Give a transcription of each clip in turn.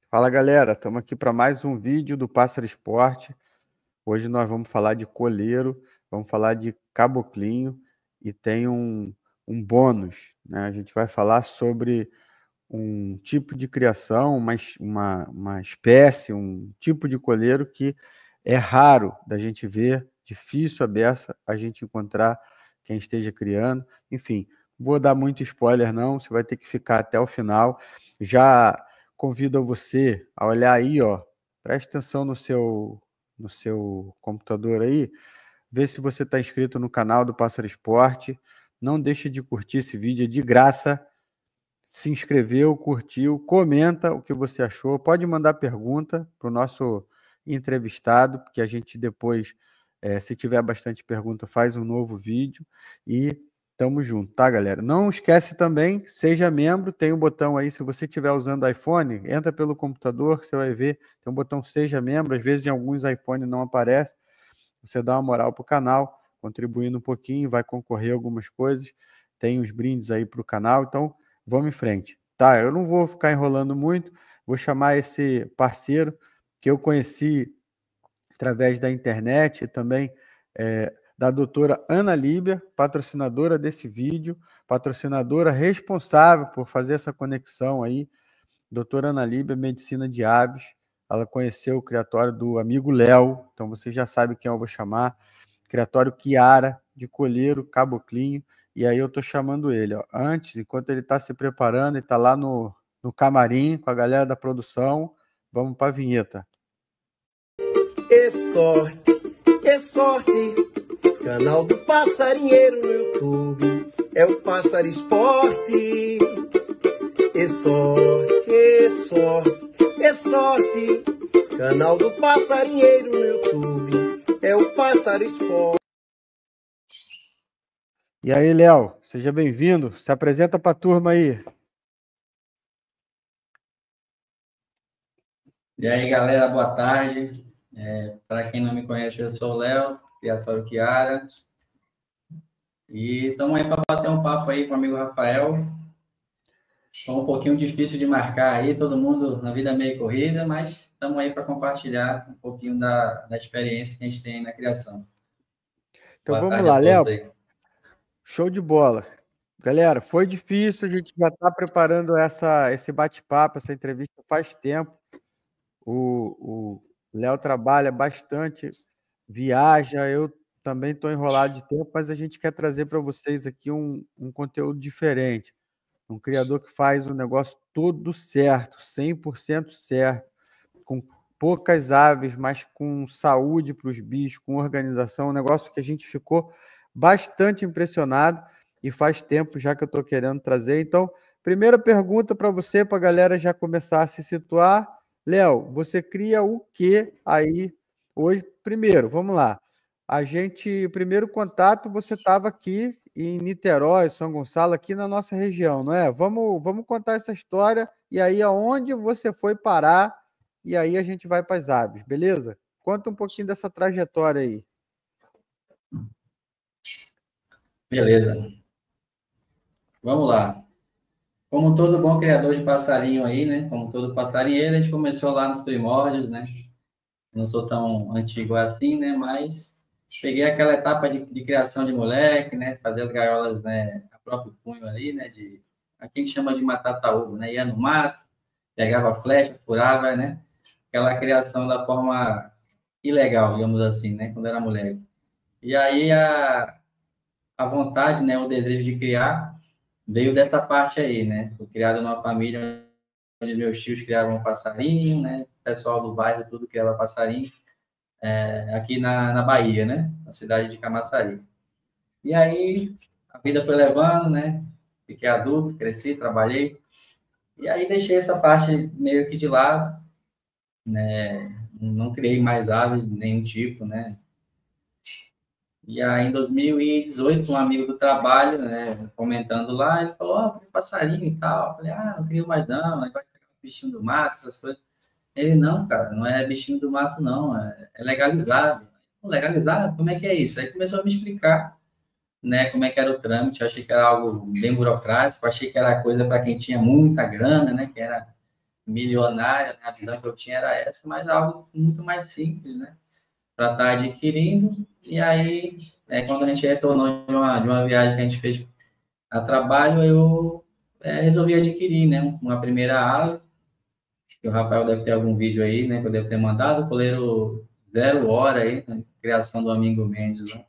Fala galera, estamos aqui para mais um vídeo do Pássaro Esporte. Hoje nós vamos falar de coleiro, vamos falar de caboclinho e tem um bônus, né? A gente vai falar sobre um tipo de criação, uma espécie, um tipo de coleiro que é raro da gente ver, difícil a beça a gente encontrar quem esteja criando. Enfim, vou dar muito spoiler não, você vai ter que ficar até o final. Já convido a você a olhar aí, ó, preste atenção no seu computador aí, vê se você está inscrito no canal do Pássaro Esporte. Não deixe de curtir esse vídeo, é de graça. Se inscreveu, curtiu, comenta o que você achou. Pode mandar pergunta para o nosso entrevistado, porque a gente depois, se tiver bastante pergunta, faz um novo vídeo. E tamo junto, tá, galera? Não esquece também, seja membro, tem um botão aí, se você estiver usando iPhone, entra pelo computador que você vai ver, tem um botão seja membro, às vezes em alguns iPhones não aparece. Você dá uma moral pro canal, contribuindo um pouquinho, vai concorrer a algumas coisas, tem os brindes aí pro canal, então vamos em frente. Tá, eu não vou ficar enrolando muito, vou chamar esse parceiro que eu conheci através da internet e também da doutora Ana Líbia, patrocinadora desse vídeo, patrocinadora responsável por fazer essa conexão aí, doutora Ana Líbia, Medicina de Aves. Ela conheceu o criatório do amigo Léo, então você já sabe quem eu vou chamar. Criatório Kiara, de Colheiro, Caboclinho. E aí eu tô chamando ele, ó. Antes, enquanto ele está se preparando, ele está lá no camarim com a galera da produção. Vamos para a vinheta. É sorte, canal do Passarinheiro no YouTube, é o Pássaro Esporte. É sorte, canal do Passarinheiro no YouTube, é o Pássaro Esporte. E aí, Léo, seja bem-vindo. Se apresenta para a turma aí. E aí, galera, boa tarde. Para quem não me conhece, eu sou o Léo, criatório Kiara. E estamos aí para bater um papo aí com o amigo Rafael. Foi um pouquinho difícil de marcar aí, todo mundo na vida meio corrida, mas estamos aí para compartilhar um pouquinho da experiência que a gente tem na criação. Então Boa vamos tarde lá, a Léo. todos aí. Show de bola. Galera, foi difícil, a gente já está preparando esse bate-papo, essa entrevista faz tempo. O Léo trabalha bastante, viaja, eu também estou enrolado de tempo, mas a gente quer trazer para vocês aqui um conteúdo diferente. Um criador que faz o negócio todo certo, 100% certo, com poucas aves, mas com saúde para os bichos, com organização, um negócio que a gente ficou bastante impressionado e faz tempo já que eu estou querendo trazer. Então, primeira pergunta para você, para a galera já começar a se situar. Léo, você cria o que aí hoje? Primeiro, vamos lá. Primeiro contato, você estava aqui em Niterói, São Gonçalo, aqui na nossa região, não é? Vamos contar essa história e aí aonde você foi parar e aí a gente vai para as aves, beleza? Conta um pouquinho dessa trajetória aí. Beleza. Vamos lá. Como todo bom criador de passarinho aí, né? Como todo passarinheiro, a gente começou lá nos primórdios, né? Não sou tão antigo assim, né? Mas peguei aquela etapa de criação de moleque, né? Fazer as gaiolas, né? A próprio punho ali, né? Aqui a gente chama de matataúba, né? Ia no mato, pegava flecha, furava, né? Aquela criação da forma ilegal, digamos assim, né? Quando era moleque. E aí a vontade, né? O desejo de criar veio dessa parte aí, né? Fui criado numa família onde meus tios criavam passarinho, né? O pessoal do bairro tudo criava passarinho. Aqui na Bahia, né? Na cidade de Camaçari. E aí, a vida foi levando, né? Fiquei adulto, cresci, trabalhei. E aí, deixei essa parte meio que de lado, né? Não criei mais aves de nenhum tipo, né? E aí, em 2018, um amigo do trabalho, né? Comentando lá, ele falou, ó, tem passarinho e tal. Eu falei, não crio mais não, vai pegar um bichinho do mato, essas coisas. Ele, não, cara, não é bichinho do mato, não, é legalizado. Legalizado? Como é que é isso? Aí começou a me explicar, né, como é que era o trâmite. Eu achei que era algo bem burocrático, achei que era coisa para quem tinha muita grana, né, que era milionária, né? A visão que eu tinha era essa, mas algo muito mais simples, né? Para estar adquirindo. E aí, quando a gente retornou de uma viagem que a gente fez a trabalho, eu resolvi adquirir, né? Uma primeira ave, que o Rafael deve ter algum vídeo aí, né? Que eu devo ter mandado, o coleiro 0 hora aí, né? Criação do amigo Mendes, né?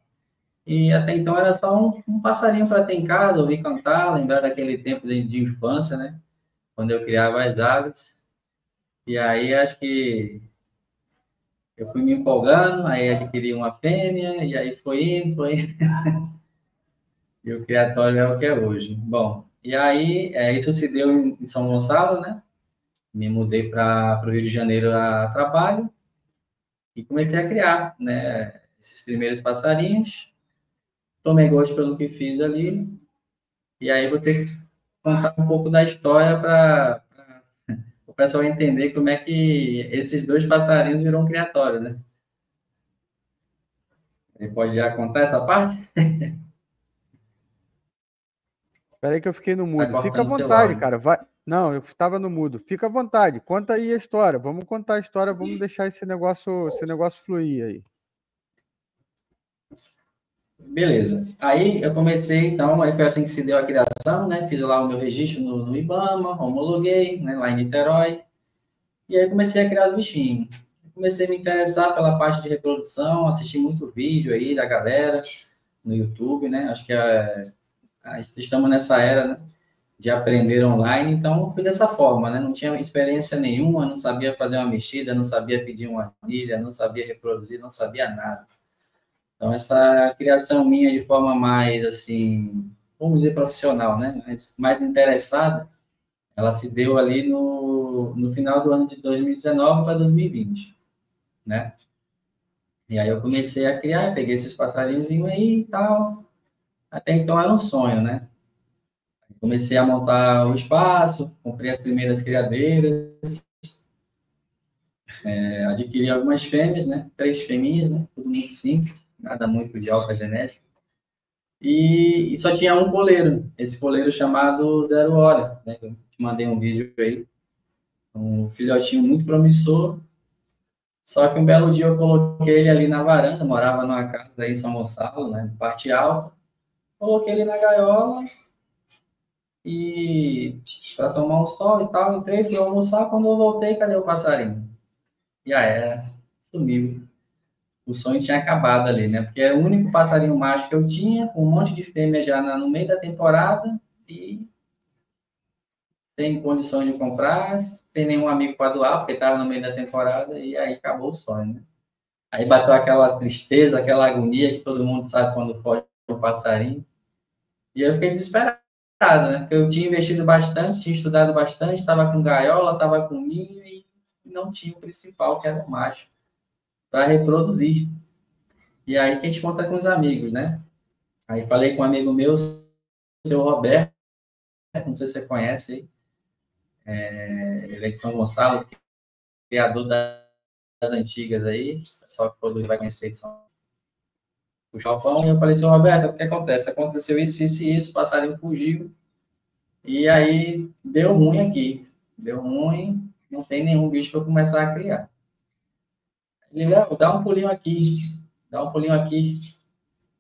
E até então era só um passarinho para ter em casa, ouvir cantar, lembrar daquele tempo de infância, né? Quando eu criava as aves. E aí acho que eu fui me empolgando, aí adquiri uma fêmea, e aí foi indo, foi indo. E o criatório é o que é hoje. Bom, e aí isso se deu em São Gonçalo, né? Me mudei para o Rio de Janeiro a trabalho e comecei a criar, né? Esses primeiros passarinhos. Tomei gosto pelo que fiz ali. E aí vou ter que contar um pouco da história para o pessoal entender como é que esses dois passarinhos viram um criatório, né? Ele pode já contar essa parte? Espera aí que eu fiquei no Tá mudo. Fica à cortando seu vontade, áudio. cara. Vai. Não, eu estava no mudo. Fica à vontade. Conta aí a história. Vamos contar a história. Vamos deixar esse negócio fluir aí. Beleza. Aí eu comecei, então, aí foi assim que se deu a criação, né? Fiz lá o meu registro no IBAMA, homologuei, né? Lá em Niterói. E aí comecei a criar os bichinhos. Comecei a me interessar pela parte de reprodução, assisti muito vídeo aí da galera no YouTube, né? Acho que estamos nessa era, né? De aprender online, então fui dessa forma, né? Não tinha experiência nenhuma, não sabia fazer uma mexida, não sabia pedir uma anilha, não sabia reproduzir, não sabia nada. Então, essa criação minha de forma mais, assim, vamos dizer, profissional, né? Mais interessada, ela se deu ali no final do ano de 2019 para 2020, né? E aí eu comecei a criar, peguei esses passarinhos aí e tal. Até então era um sonho, né? Comecei a montar o espaço, comprei as primeiras criadeiras, adquiri algumas fêmeas, né? 3 fêmeas, né? Tudo muito simples, nada muito de alta genética. E só tinha um coleiro, esse coleiro chamado 0 hora, né? Eu te mandei um vídeo aí, um filhotinho muito promissor. Só que um belo dia eu coloquei ele ali na varanda, morava numa casa aí em São Gonçalo, né? Parte alta. Coloquei ele na gaiola e para tomar um sol e tal, entrei, fui almoçar. Quando eu voltei, cadê o passarinho? Já era, sumiu. O sonho tinha acabado ali, né? Porque era o único passarinho macho que eu tinha, com um monte de fêmea já no meio da temporada e sem condição de comprar, sem nenhum amigo para doar, porque estava no meio da temporada e aí acabou o sonho, né? Aí bateu aquela tristeza, aquela agonia que todo mundo sabe quando foge o passarinho. E eu fiquei desesperado, né? Porque eu tinha investido bastante, tinha estudado bastante, estava com gaiola, estava com ninho e não tinha o principal, que era o macho, para reproduzir. E aí que a gente conta com os amigos, né? Aí falei com um amigo meu, o seu Roberto, não sei se você conhece aí, ele é de São Gonçalo, criador das antigas aí, o pessoal que todo vai conhecer de São o Chalfão, e eu falei assim, Roberto, o que acontece? Aconteceu isso, isso e isso, o passarinho fugiu, e aí deu ruim aqui. Deu ruim, não tem nenhum bicho para começar a criar. Ele, dá um pulinho aqui, dá um pulinho aqui.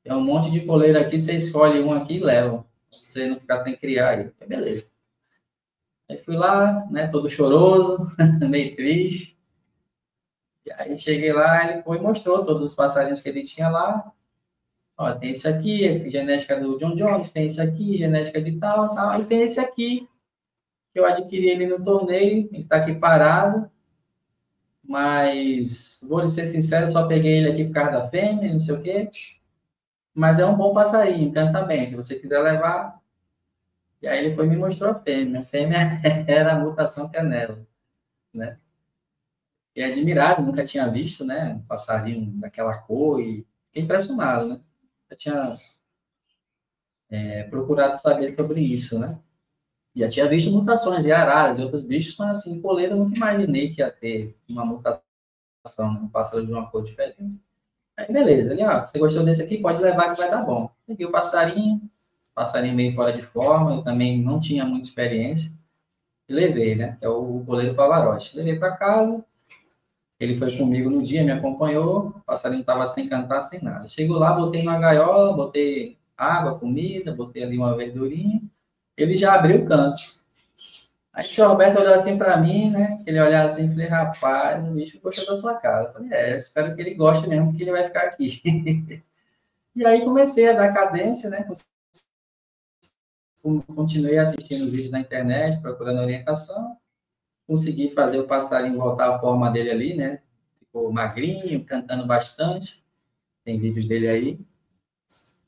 Tem um monte de coleira aqui, você escolhe um aqui e leva. Você não ficar sem criar aí. Beleza. Aí fui lá, né, todo choroso, meio triste. E aí cheguei lá, ele foi e mostrou todos os passarinhos que ele tinha lá. Ó, tem esse aqui, genética do John Jones, tem esse aqui, genética de tal, tal. E tem esse aqui, que eu adquiri ele no torneio, ele está aqui parado, mas vou lhe ser sincero, só peguei ele aqui por causa da fêmea, não sei o quê, mas é um bom passarinho, canta bem, se você quiser levar. E aí ele foi e me mostrou a fêmea era a mutação canela, né? E admirado, nunca tinha visto, né, um passarinho daquela cor e fiquei impressionado, né? Eu tinha procurado saber sobre isso, né? Já tinha visto mutações em araras e outros bichos, mas assim, coleira eu nunca imaginei que ia ter uma mutação, né? Um pássaro de uma cor diferente. Aí, beleza, ele, você gostou desse aqui? Pode levar que vai dar bom. Peguei o passarinho meio fora de forma, eu também não tinha muita experiência. e levei, né? Que é o goleiro Pavarotti. Levei para casa, ele foi comigo no dia, me acompanhou, o passarinho estava sem cantar, sem nada. Chegou lá, botei na gaiola, botei água, comida, botei ali uma verdurinha, ele já abriu o canto. Aí o senhor Roberto olhou assim para mim, né? Ele olhava assim e falei, rapaz, o bicho gostou da sua cara. Eu falei, espero que ele goste mesmo, porque ele vai ficar aqui. E aí comecei a dar cadência, né? Continuei assistindo vídeos na internet, procurando orientação. Consegui fazer o passarinho voltar à forma dele ali, né? Ficou magrinho, cantando bastante. Tem vídeos dele aí.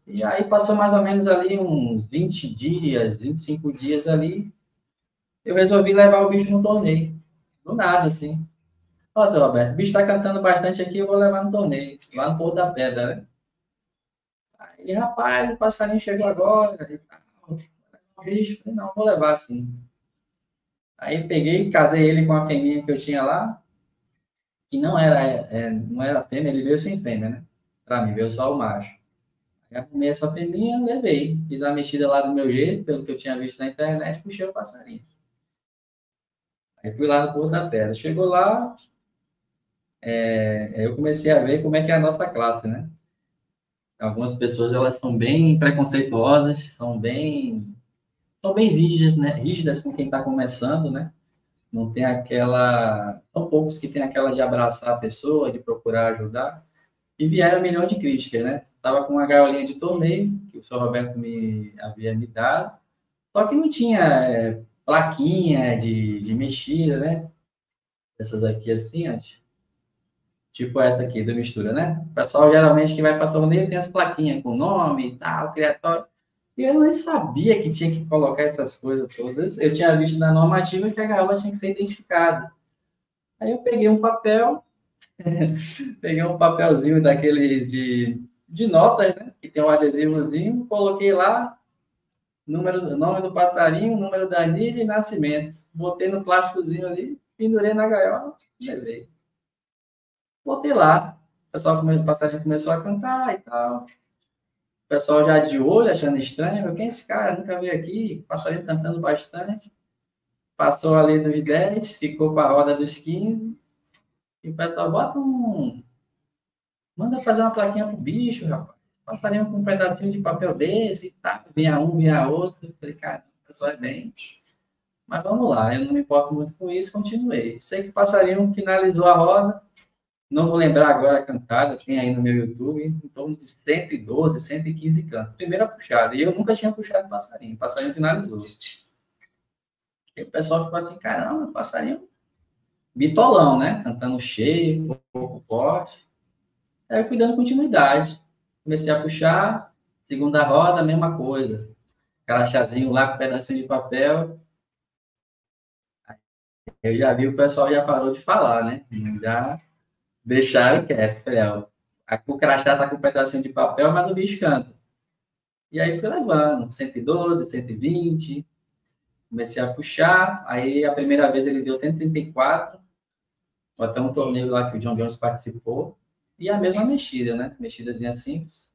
E aí passou mais ou menos ali uns 20 dias, 25 dias ali. Eu resolvi levar o bicho no torneio. Do nada, assim. Nossa, Roberto, o bicho tá cantando bastante aqui, eu vou levar no torneio. Lá no Porto da Pedra, né? Aí, rapaz, o passarinho chegou agora e tal. O bicho, falei, não, vou levar assim. Aí peguei, casei ele com a fêmea que eu tinha lá, que não era fêmea, ele veio sem fêmea, né? Pra mim, veio só o macho. Aí arrumei essa fêmea, levei. Fiz a mexida lá do meu jeito, pelo que eu tinha visto na internet, puxei o passarinho. Aí fui lá no Porto da Pedra. Chegou lá, eu comecei a ver como é que é a nossa classe, né? Algumas pessoas, elas são bem preconceituosas, são bem rígidas, né? Rígidas com quem está começando, né? Não tem aquela... São poucos que têm aquela de abraçar a pessoa, de procurar ajudar. E vieram um milhão de críticas, né? Estava com uma gaiolinha de torneio, que o senhor Roberto havia me dado, só que não tinha plaquinha de mexida, né? Essas aqui assim, ó, tipo essa aqui do Mistura, né? O pessoal geralmente que vai para torneio tem as plaquinhas com nome e tal, criatório. E eu nem sabia que tinha que colocar essas coisas todas. Eu tinha visto na normativa que a gaiola tinha que ser identificada. Aí eu peguei um papel, peguei um papelzinho daqueles de notas, né? Que tem um adesivozinho, coloquei lá, nome do passarinho, número da anilha e nascimento. Botei no plásticozinho ali, pendurei na gaiola, levei. Botei lá. O passarinho começou a cantar e tal. O pessoal já de olho, achando estranho. Quem é esse cara? Nunca vi aqui. O passarinho cantando bastante. Passou ali dos 10, ficou para a roda dos 15. E o pessoal manda fazer uma plaquinha pro bicho, rapaz. Passarinho com um pedacinho de papel desse e tá. Vinha um, vinha outro. Falei, cara, o pessoal é bem. Mas vamos lá, eu não me importo muito com isso, continuei. Sei que o passarinho finalizou a roda. Não vou lembrar agora a cantada, tem aí no meu YouTube, em torno de 112, 115 cantos. Primeira puxada. E eu nunca tinha puxado passarinho. O passarinho finalizou. E o pessoal ficou assim, caramba, passarinho bitolão, né? Cantando cheio, pouco forte. Aí eu fui dando continuidade. Comecei a puxar, segunda roda, mesma coisa. Crachazinho lá com um pedacinho de papel. Eu já vi o pessoal já parou de falar, né? Já deixaram quieto. Falei, o crachá tá com um pedacinho de papel, mas o bicho canta. E aí fui levando, 112, 120. Comecei a puxar. Aí a primeira vez ele deu 134. Até um torneio lá que o John Jones participou. E a mesma mexida, né? Mexidazinha simples.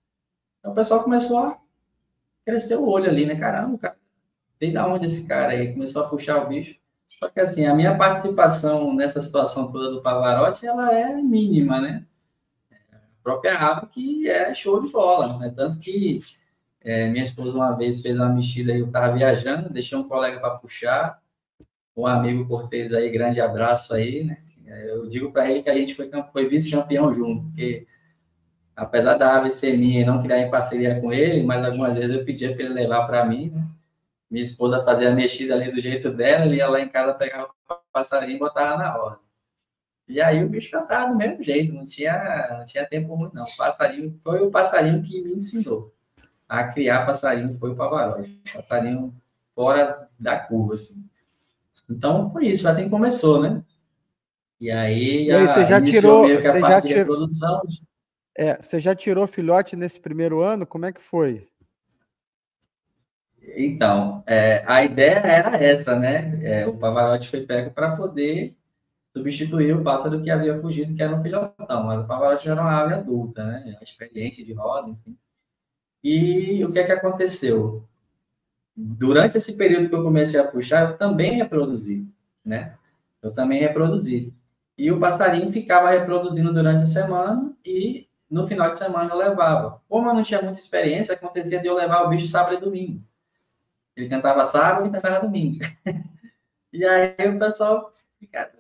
Então o pessoal começou a crescer o olho ali, né? Caramba, cara, veio da onde esse cara aí? Começou a puxar o bicho. Só que assim, a minha participação nessa situação toda do Pavarotti, ela é mínima, né? A própria aba que é show de bola, né? Tanto que minha esposa uma vez fez uma mexida e eu estava viajando, deixei um colega para puxar, um amigo Cortez aí, grande abraço aí, né? Eu digo para ele que a gente foi vice-campeão junto, porque apesar da ave ser minha e não criar em parceria com ele, mas algumas vezes eu pedia para ele levar para mim, né? Minha esposa fazia a mexida ali do jeito dela, ele ia lá em casa, pegava o passarinho e botava na roda. E aí o bicho cantava do mesmo jeito, não tinha tempo ruim, não. O passarinho foi o passarinho que me ensinou a criar passarinho, foi o Pavarotti. Passarinho fora da curva, assim. Então foi isso, assim que começou, né? E aí você já iniciou tirou, meio que a parte de reprodução. Você já tirou filhote nesse primeiro ano? Como é que foi? Então, a ideia era essa, né? O Pavarotti foi pego para poder substituir o pássaro que havia fugido, que era um filhotão. Mas o Pavarotti era uma ave adulta, né? Experiente de roda, enfim. E o que é que aconteceu? durante esse período que eu comecei a puxar, eu também reproduzi, né? Eu também reproduzi. E o passarinho ficava reproduzindo durante a semana e no final de semana eu levava. Como eu não tinha muita experiência, acontecia de eu levar o bicho sábado e domingo. Ele cantava sábado e cantava domingo. E aí o pessoal ficava...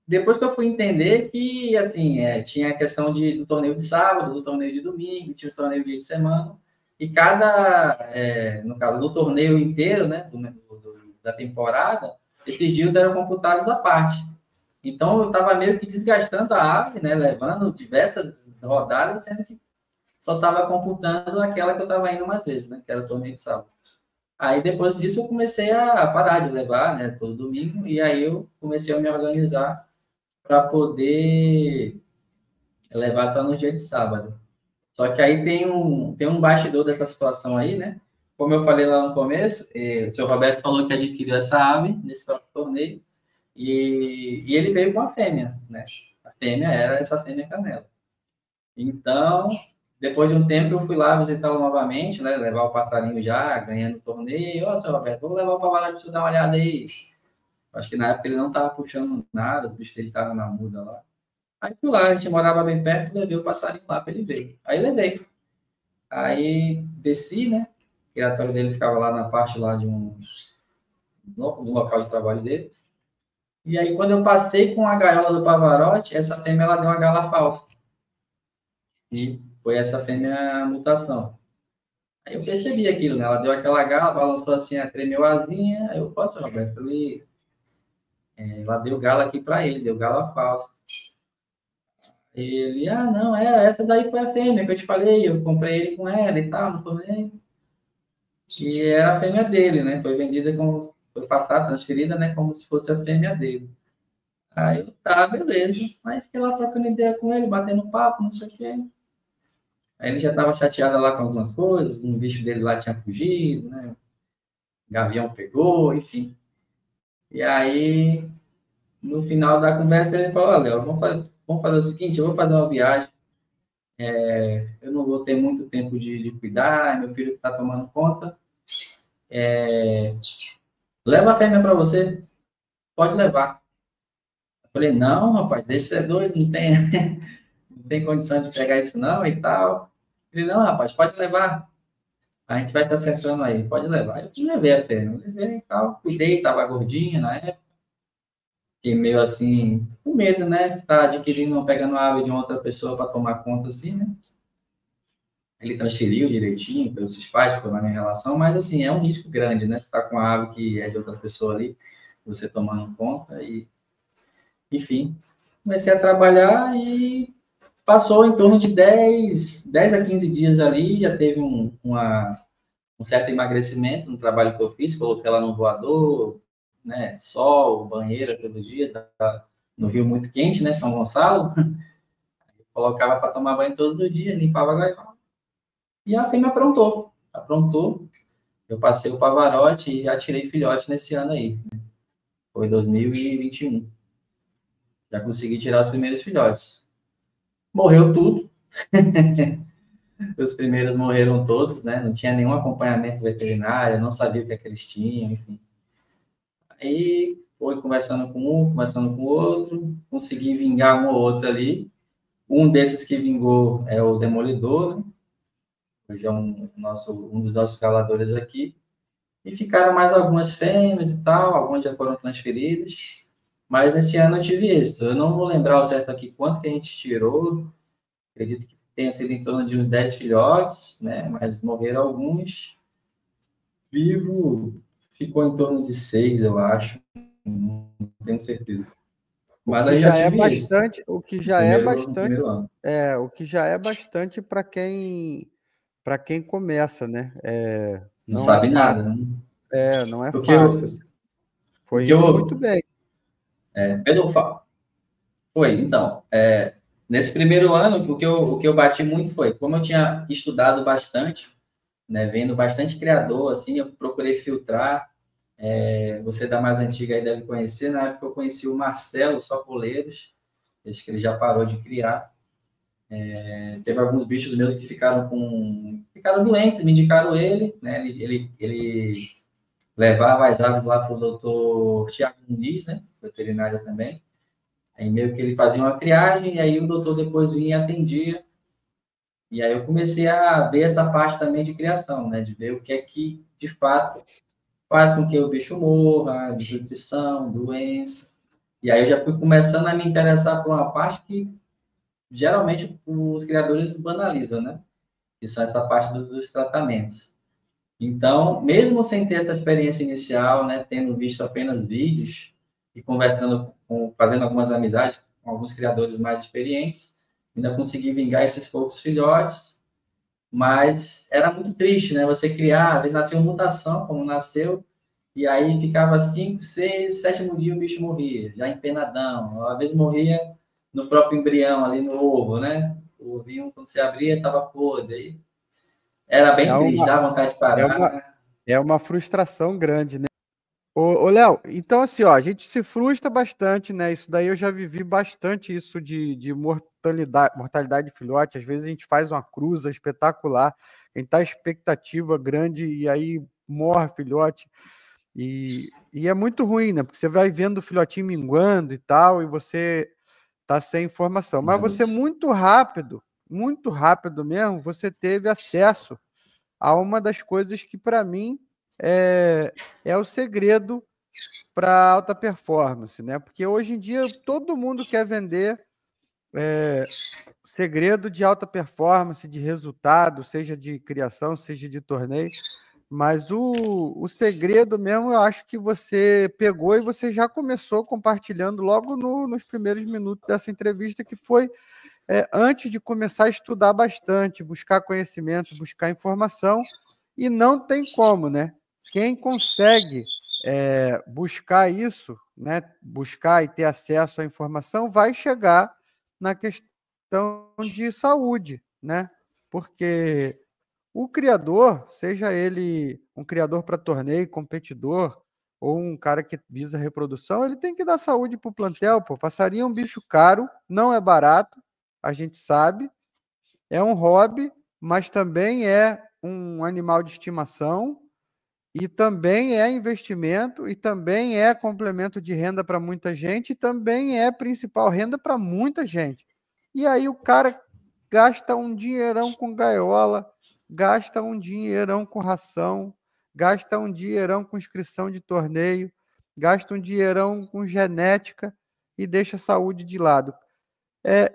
Depois que eu fui entender que, assim, tinha a questão do torneio de sábado, do torneio de domingo, tinha os torneios de dia de semana, e no caso do torneio inteiro, né, da temporada, esses dias eram computados à parte. Então, eu estava meio que desgastando a ave, né, levando diversas rodadas, sendo que só estava computando aquela que eu estava indo mais vezes, né, que era o torneio de sábado. Aí, depois disso, eu comecei a parar de levar, né, todo domingo, e aí eu comecei a me organizar para poder levar só no dia de sábado. Só que aí tem um bastidor dessa situação aí, né? Como eu falei lá no começo, o seu Roberto falou que adquiriu essa ave nesse próprio torneio e ele veio com a fêmea, né? A fêmea era essa fêmea canela. Então, depois de um tempo, eu fui lá visitá-lo novamente, né? Levar o passarinho já, ganhando o torneio. Ó, seu Roberto, vou levar o pavará para você dar uma olhada aí. Acho que na época ele não estava puxando nada, os bichos dele estavam na muda lá. Aí fui lá, a gente morava bem perto, levei o passarinho lá para ele ver. Aí levei. Aí desci, né? O criatório dele ficava lá na parte lá do local de trabalho dele. E aí, quando eu passei com a gaiola do Pavarotti, essa fêmea ela deu uma gala falsa. E foi essa fêmea a mutação. Aí eu percebi aquilo, né? Ela deu aquela gala, balançou assim, tremeu a asinha. Aí eu, posso, Roberto, ela deu gala aqui para ele, deu gala falsa. Ele, não, essa daí foi a fêmea que eu te falei, eu comprei ele com ela e tal, não tornei. E era a fêmea dele, né? Foi vendida foi passada, transferida, né? Como se fosse a fêmea dele. Aí eu, tá, beleza. Aí fiquei lá trocando ideia com ele, batendo papo, não sei o quê. Aí ele já estava chateado lá com algumas coisas, um bicho dele lá tinha fugido, né? O gavião pegou, enfim. E aí, no final da conversa, ele falou, olha, vamos fazer o seguinte, eu vou fazer uma viagem, eu não vou ter muito tempo de cuidar, meu filho está tomando conta, leva a fêmea para você, pode levar. Eu falei, não, rapaz, deixa você doido, não tem condição de pegar isso não e tal. Ele, não, rapaz, pode levar. A gente vai estar acertando aí, pode levar. Eu levei a fêmea, levei e tal, cuidei, estava gordinha na época. Fiquei meio assim, com medo, né? De estar adquirindo, pegando a ave de uma outra pessoa para tomar conta assim, né? Ele transferiu direitinho pelos pais, ficou na minha relação, mas assim, é um risco grande, né? Você está com uma ave que é de outra pessoa ali, você tomando conta e... Enfim, comecei a trabalhar e passou em torno de 10 a 15 dias ali, já teve um certo emagrecimento no trabalho que eu fiz, coloquei ela no voador, né? Sol, banheira todo dia, no Rio muito quente, né? São Gonçalo. Colocava para tomar banho todos os dias, limpava a gaiola. E a fêmea aprontou. Eu passei o Pavarotti e já tirei filhote nesse ano aí. Foi 2021. Já consegui tirar os primeiros filhotes. Morreu tudo. Os primeiros morreram todos, né? Não tinha nenhum acompanhamento veterinário, não sabia o que é que eles tinham, enfim. Aí foi conversando com um, conversando com o outro, consegui vingar um ou outro ali. Um desses que vingou é o Demolidor, né? Hoje é um dos nossos escaladores aqui. E ficaram mais algumas fêmeas e tal, algumas já foram transferidas. Mas nesse ano eu tive êxito. Eu não vou lembrar ao certo aqui quanto que a gente tirou. Acredito que tenha sido em torno de uns 10 filhotes, né? Mas morreram alguns. Vivo ficou em torno de 6, eu acho. Não tenho certeza. Mas aí já tive bastante, o que já é bastante, ano. o que já é bastante para quem começa, né? Não sabe nada, né? Não é Porque fácil. Foi indo muito bem. Foi, então. Nesse primeiro ano, o que eu bati muito foi, como eu tinha estudado bastante, né, vendo bastante criador, assim, eu procurei filtrar. Você da mais antiga aí deve conhecer, na época eu conheci o Marcelo Socoleiros, acho que ele já parou de criar. Teve alguns bichos meus que ficaram doentes, me indicaram ele, né? Ele levava as aves lá para o doutor Tiago Muniz, né? Veterinário também. Aí meio que ele fazia uma triagem, e aí o doutor depois vinha e atendia. E aí eu comecei a ver essa parte também de criação, né? De ver o que é que, de fato, faz com que o bicho morra, desnutrição, doença. E aí eu já fui começando a me interessar por uma parte que geralmente os criadores banalizam, né? Que são essa parte dos tratamentos. Então, mesmo sem ter essa experiência inicial, né, tendo visto apenas vídeos e conversando, fazendo algumas amizades com alguns criadores mais experientes, ainda consegui vingar esses poucos filhotes, mas era muito triste, né? Você criar, às vezes nasceu uma mutação, como nasceu, e aí ficava 5, 6, 7º dia o bicho morria, já empenadão. Às vezes morria no próprio embrião, ali no ovo, né? O ovinho, quando você abria, estava podre. Aí era bem triste, dava vontade de É parar, uma, né? é uma frustração grande, né? Ô, Léo, então assim, ó, a gente se frustra bastante, né? Isso daí eu já vivi bastante isso de mortalidade de filhote. Às vezes a gente faz uma cruza espetacular, a gente tá expectativa grande e aí morre filhote. E é muito ruim, né? Porque você vai vendo o filhotinho minguando e tal, e você tá sem informação. Mas você Isso. muito rápido mesmo, você teve acesso a uma das coisas que para mim é o segredo para alta performance, né? Porque hoje em dia todo mundo quer vender segredo de alta performance, de resultado, seja de criação, seja de torneio. Mas o segredo mesmo, eu acho que você pegou e você já começou compartilhando logo nos primeiros minutos dessa entrevista, que foi antes de começar a estudar bastante, buscar conhecimento, buscar informação, e não tem como, né? Quem consegue buscar isso, né? Buscar e ter acesso à informação, vai chegar na questão de saúde, né? Porque o criador, seja ele um criador para torneio, competidor, ou um cara que visa reprodução, ele tem que dar saúde para o plantel. Pô. Passarinho é um bicho caro, não é barato, a gente sabe, é um hobby, mas também é um animal de estimação, e também é investimento, e também é complemento de renda para muita gente, e também é principal renda para muita gente. E aí o cara gasta um dinheirão com gaiola, gasta um dinheirão com ração, gasta um dinheirão com inscrição de torneio, gasta um dinheirão com genética e deixa a saúde de lado.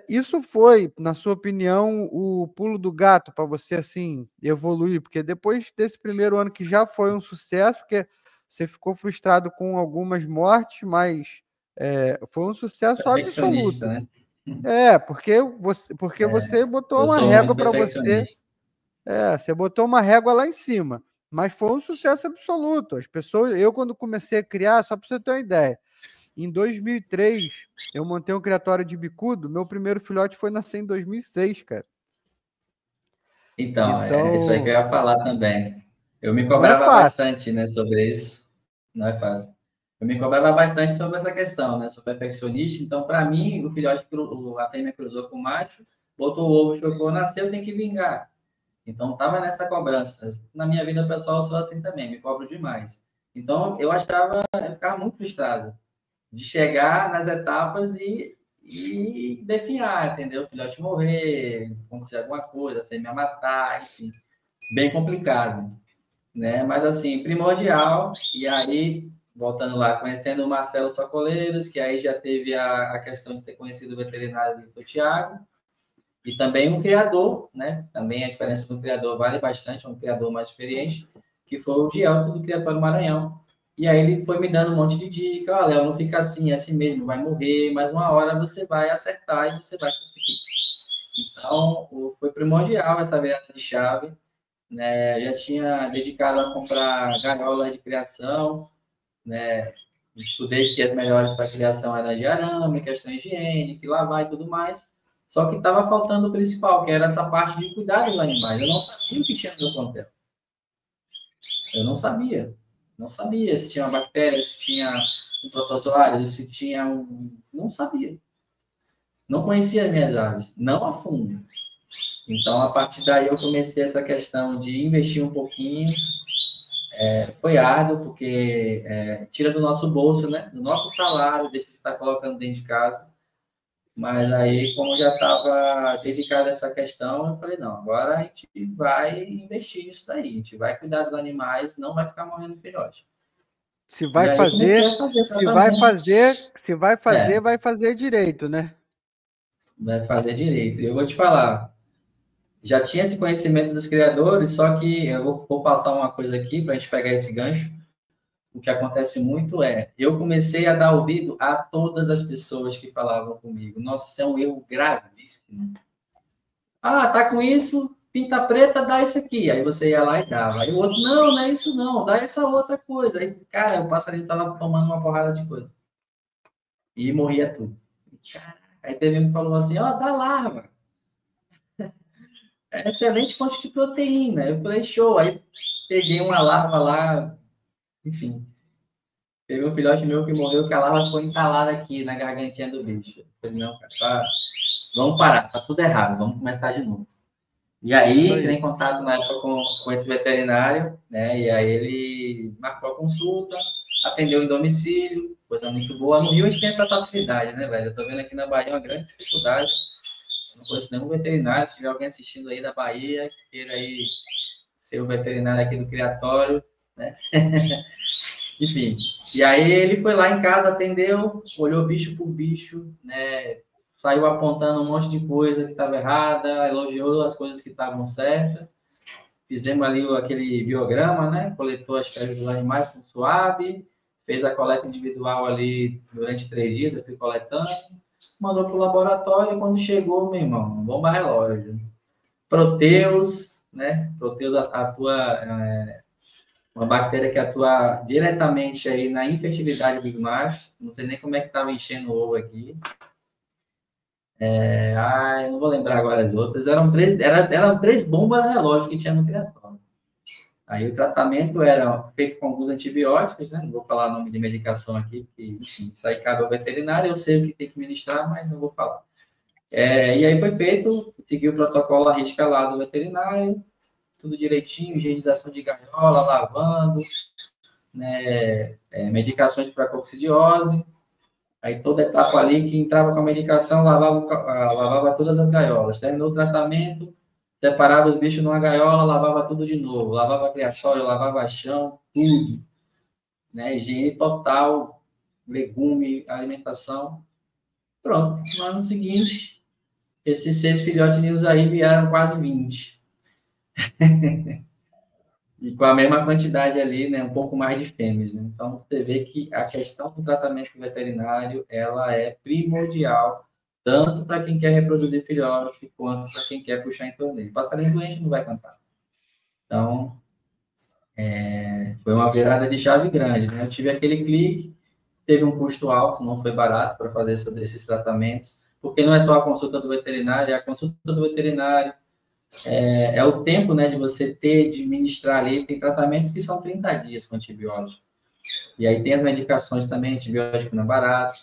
Isso foi, na sua opinião, o pulo do gato para você assim evoluir? Porque depois desse primeiro ano que já foi um sucesso, porque você ficou frustrado com algumas mortes, mas foi um sucesso Perfeccionista, absoluto. né? Porque você botou Eu uma sou régua muito para você, perfeccionista. você botou uma régua lá em cima, mas foi um sucesso absoluto. As pessoas, eu quando comecei a criar, só para você ter uma ideia, em 2003 eu montei um criatório de bicudo, meu primeiro filhote foi nascer em 2006, cara. Então, é isso aí que eu Então, ia falar também. Eu me não é cobrava fácil. bastante, né, sobre isso. Não é fácil. Eu me cobrava bastante sobre essa questão, né? Sou perfeccionista, então, para mim, o filhote, a fêmea cruzou com o macho, botou o ovo, chocou, nasceu, tem que vingar. Então, estava nessa cobrança. Na minha vida pessoal, eu sou assim também, me cobro demais. Então, eu ficava muito frustrado de chegar nas etapas e definhar, entendeu? O filhote morrer, acontecer alguma coisa, a fêmea matar, enfim. Bem complicado, né? Mas, assim, primordial. E aí, voltando lá, conhecendo o Marcelo Socoleiros, que aí já teve a questão de ter conhecido o veterinário do Tiago, e também um criador, né? Também a experiência do criador vale bastante, um criador mais experiente, que foi o Dielto do Criatório Maranhão. E aí ele foi me dando um monte de dica, olha, Léo, não fica assim, é assim mesmo, vai morrer, mas uma hora você vai acertar e você vai conseguir. Então, foi primordial essa virada de chave, né? Já tinha dedicado a comprar gaiolas de criação, né? Estudei que as melhores para criação eram de arame, questão higiênica, lavar e tudo mais. Só que estava faltando o principal, que era essa parte de cuidar dos animais. Eu não sabia o que tinha no meu plantel. Eu não sabia. Não sabia se tinha bactérias, se tinha um protozoário, se tinha um... Não sabia. Não conhecia as minhas aves, não a fundo. Então, a partir daí, eu comecei essa questão de investir um pouquinho. Foi árduo, porque tira do nosso bolso, né? Do nosso salário, deixa de estar colocando dentro de casa. Mas aí, como eu já estava dedicado a essa questão, eu falei, não, agora a gente vai investir nisso daí. A gente vai cuidar dos animais, não vai ficar morrendo filhote. Se vai fazer, vai fazer direito, né? Vai fazer direito. Eu vou te falar, já tinha esse conhecimento dos criadores, só que eu vou pautar uma coisa aqui para a gente pegar esse gancho. O que acontece muito eu comecei a dar ouvido a todas as pessoas que falavam comigo. Nossa, isso é um erro gravíssimo. Ah, tá com isso, pinta preta, dá isso aqui. Aí você ia lá e dava. Aí o outro, não é isso não, dá essa outra coisa. Aí, cara, o passarinho tava tomando uma porrada de coisa. E morria tudo. Aí teve um que falou assim, dá larva. É excelente fonte de proteína. Eu falei, show. Aí peguei uma larva lá, enfim. Teve um filhote meu que morreu, que a larva foi entalada aqui na gargantinha do bicho. Eu falei, não, cara, vamos parar, tá tudo errado, vamos começar de novo. E aí, entrei em contato na época com esse veterinário, né? E aí ele marcou a consulta, atendeu em domicílio, coisa muito boa. No Rio a gente tem essa facilidade, né, velho? Eu tô vendo aqui na Bahia uma grande dificuldade. Não conheço nenhum veterinário. Se tiver alguém assistindo aí da Bahia, que queira aí ser o veterinário aqui do criatório, né? Enfim. E aí ele foi lá em casa, atendeu, olhou bicho por bicho, né? Saiu apontando um monte de coisa que estava errada, elogiou as coisas que estavam certas. Fizemos ali aquele biograma, né? Coletou as fezes dos animais com suave, fez a coleta individual ali durante 3 dias, eu fui coletando, mandou para o laboratório e quando chegou, meu irmão, bomba relógio. Proteus, né? Proteus atua, uma bactéria que atua diretamente aí na infertilidade dos machos. Não sei nem como é que estava enchendo o ovo aqui. Eu não vou lembrar agora as outras. Eram 3 bombas relógio que tinha no criatório. Aí o tratamento era feito com alguns antibióticos, né? Não vou falar o nome de medicação aqui, porque, enfim, isso aí cabe ao veterinário, eu sei o que tem que ministrar, mas não vou falar. E aí foi feito, seguiu o protocolo à risca lá do veterinário, tudo direitinho, higienização de gaiola, lavando, né? Medicações para coccidiose. Aí toda etapa ali que entrava com a medicação, lavava todas as gaiolas. Terminou o tratamento, separava os bichos numa gaiola, lavava tudo de novo. Lavava criatório, lavava chão, tudo. Né? Higiene total, legume, alimentação. Pronto. No ano seguinte, esses 6 filhotinhos aí vieram quase 20. E com a mesma quantidade ali, né, um pouco mais de fêmeas. Né? Então, você vê que a questão do tratamento veterinário, ela é primordial, tanto para quem quer reproduzir filhotes, quanto para quem quer puxar em torneio. Passarinho doente não vai cantar. Então, foi uma virada de chave grande. Né? Eu tive aquele clique, teve um custo alto, não foi barato para fazer esses tratamentos, porque não é só a consulta do veterinário, é a consulta do veterinário, é o tempo, né, de você de ministrar ali. Tem tratamentos que são 30 dias com antibiótico. E aí tem as medicações também, antibiótico não é barato.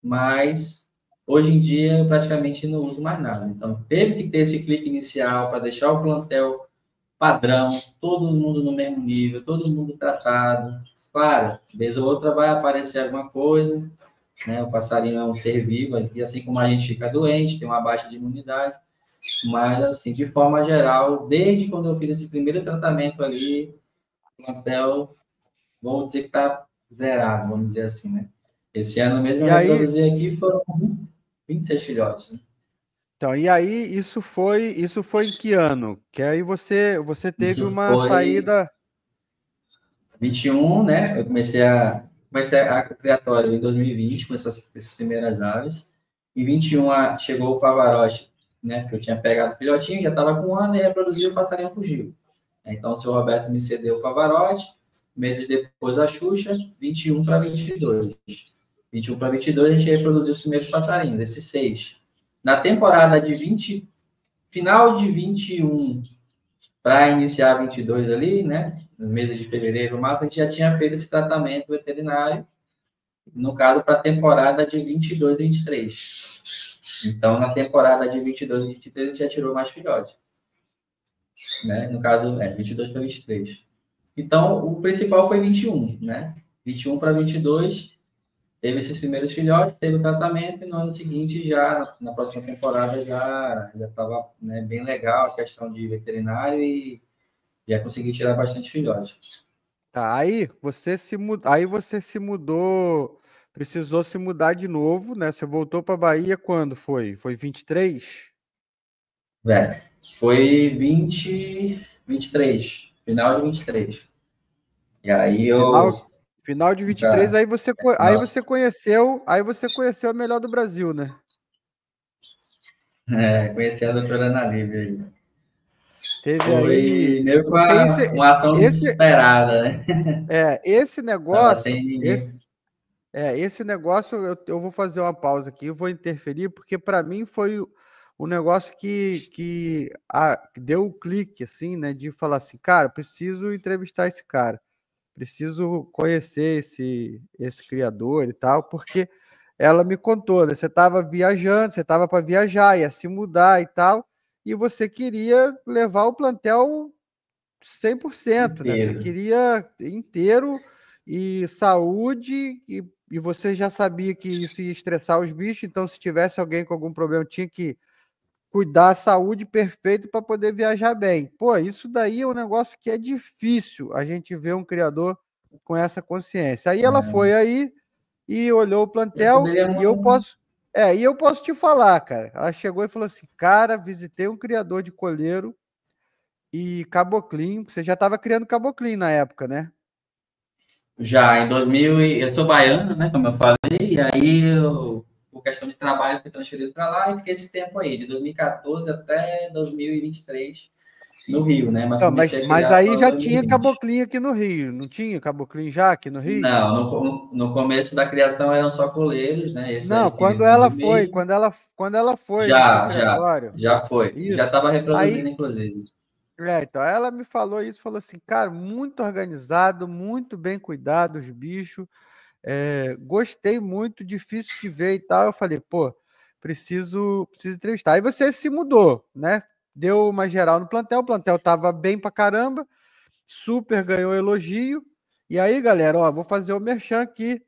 Mas, hoje em dia, eu praticamente não uso mais nada. Então, teve que ter esse clique inicial para deixar o plantel padrão, todo mundo no mesmo nível, todo mundo tratado. Claro, vez ou outra vai aparecer alguma coisa, né? O passarinho é um ser vivo, e assim como a gente fica doente, tem uma baixa de imunidade. Mas, assim, de forma geral, desde quando eu fiz esse primeiro tratamento ali, o plantel, vamos dizer que está zerado, vamos dizer assim, né? Esse ano mesmo eu reproduzi aqui, foram 26 filhotes, né? Então, e aí, isso foi em que ano? Que aí você teve Isso uma foi saída... 21, né? Eu comecei a criatório em 2020, com essas primeiras aves. Em 21 chegou o Pavarotti, né? Que eu tinha pegado o filhotinho, já estava com 1 ano e reproduziu, o passarinho fugiu. Então, o seu Roberto me cedeu o Pavarotti. Meses depois, a Xuxa, 21 para 22. 21 para 22, a gente reproduziu os primeiros passarinhos, esses 6. Na temporada de final de 21 para iniciar 22 ali, né? Nos meses de fevereiro, março, a gente já tinha feito esse tratamento veterinário, no caso, para a temporada de 22 e 23. Então, na temporada de 22 e 23, ele já tirou mais filhotes. Né? No caso, 22 para 23. Então, o principal foi 21, né? 21 para 22, teve esses primeiros filhotes, teve o tratamento, e no ano seguinte, já na próxima temporada, já estava, né, bem legal a questão de veterinário e já consegui tirar bastante filhote. Tá, aí você se mudou, precisou se mudar de novo, né? Você voltou para Bahia quando foi? Foi 23? Foi 23, final de 23. E aí Final, final de 23, Cara, aí você conheceu a melhor do Brasil, né? conheci a doutora Ana Lívia aí. Teve aí, Foi meio que porque uma ação esse, desesperada, né? esse Tava negócio, sem ninguém. esse negócio, eu vou fazer uma pausa aqui, eu vou interferir, porque para mim foi o negócio que deu o clique, assim, né? De falar assim, cara, preciso entrevistar esse cara, preciso conhecer esse criador e tal, porque ela me contou, né? Você estava viajando, você estava para viajar, ia se mudar e tal, e você queria levar o plantel 100%, né? Você Inteiro. queria inteiro e saúde, e você já sabia que isso ia estressar os bichos, então se tivesse alguém com algum problema, tinha que cuidar da saúde perfeito para poder viajar bem. Pô, isso daí é um negócio que é difícil a gente ver um criador com essa consciência. Aí ela foi aí e olhou o Eu plantel poderia e eu muito. posso, e eu posso te falar, cara. Ela chegou e falou assim: "Cara, visitei um criador de coleiro e caboclinho". Você já estava criando caboclinho na época, né? Já em 2000, eu sou baiano, né? Como eu falei, e aí por questão de trabalho, fui transferido para lá e fiquei esse tempo aí, de 2014 até 2023, no Rio, né? Mas Não, comecei a mas criar aí só em já tinha 2020. caboclinho aqui no Rio, não tinha caboclinho já aqui no Rio? Não, no começo da criação eram só coleiros, né? Esse Não, aí que quando vivem ela no foi, meio. quando ela foi no seu Já, já, criatório, já foi. Já isso. estava reproduzindo, Aí, inclusive. então, ela me falou isso, falou assim, cara, muito organizado, muito bem cuidado os bichos, gostei muito, difícil de ver e tal. Eu falei, pô, preciso entrevistar. Aí você se mudou, né? Deu uma geral no plantel, o plantel tava bem pra caramba, super ganhou elogio. E aí, galera, ó, vou fazer o merchan aqui,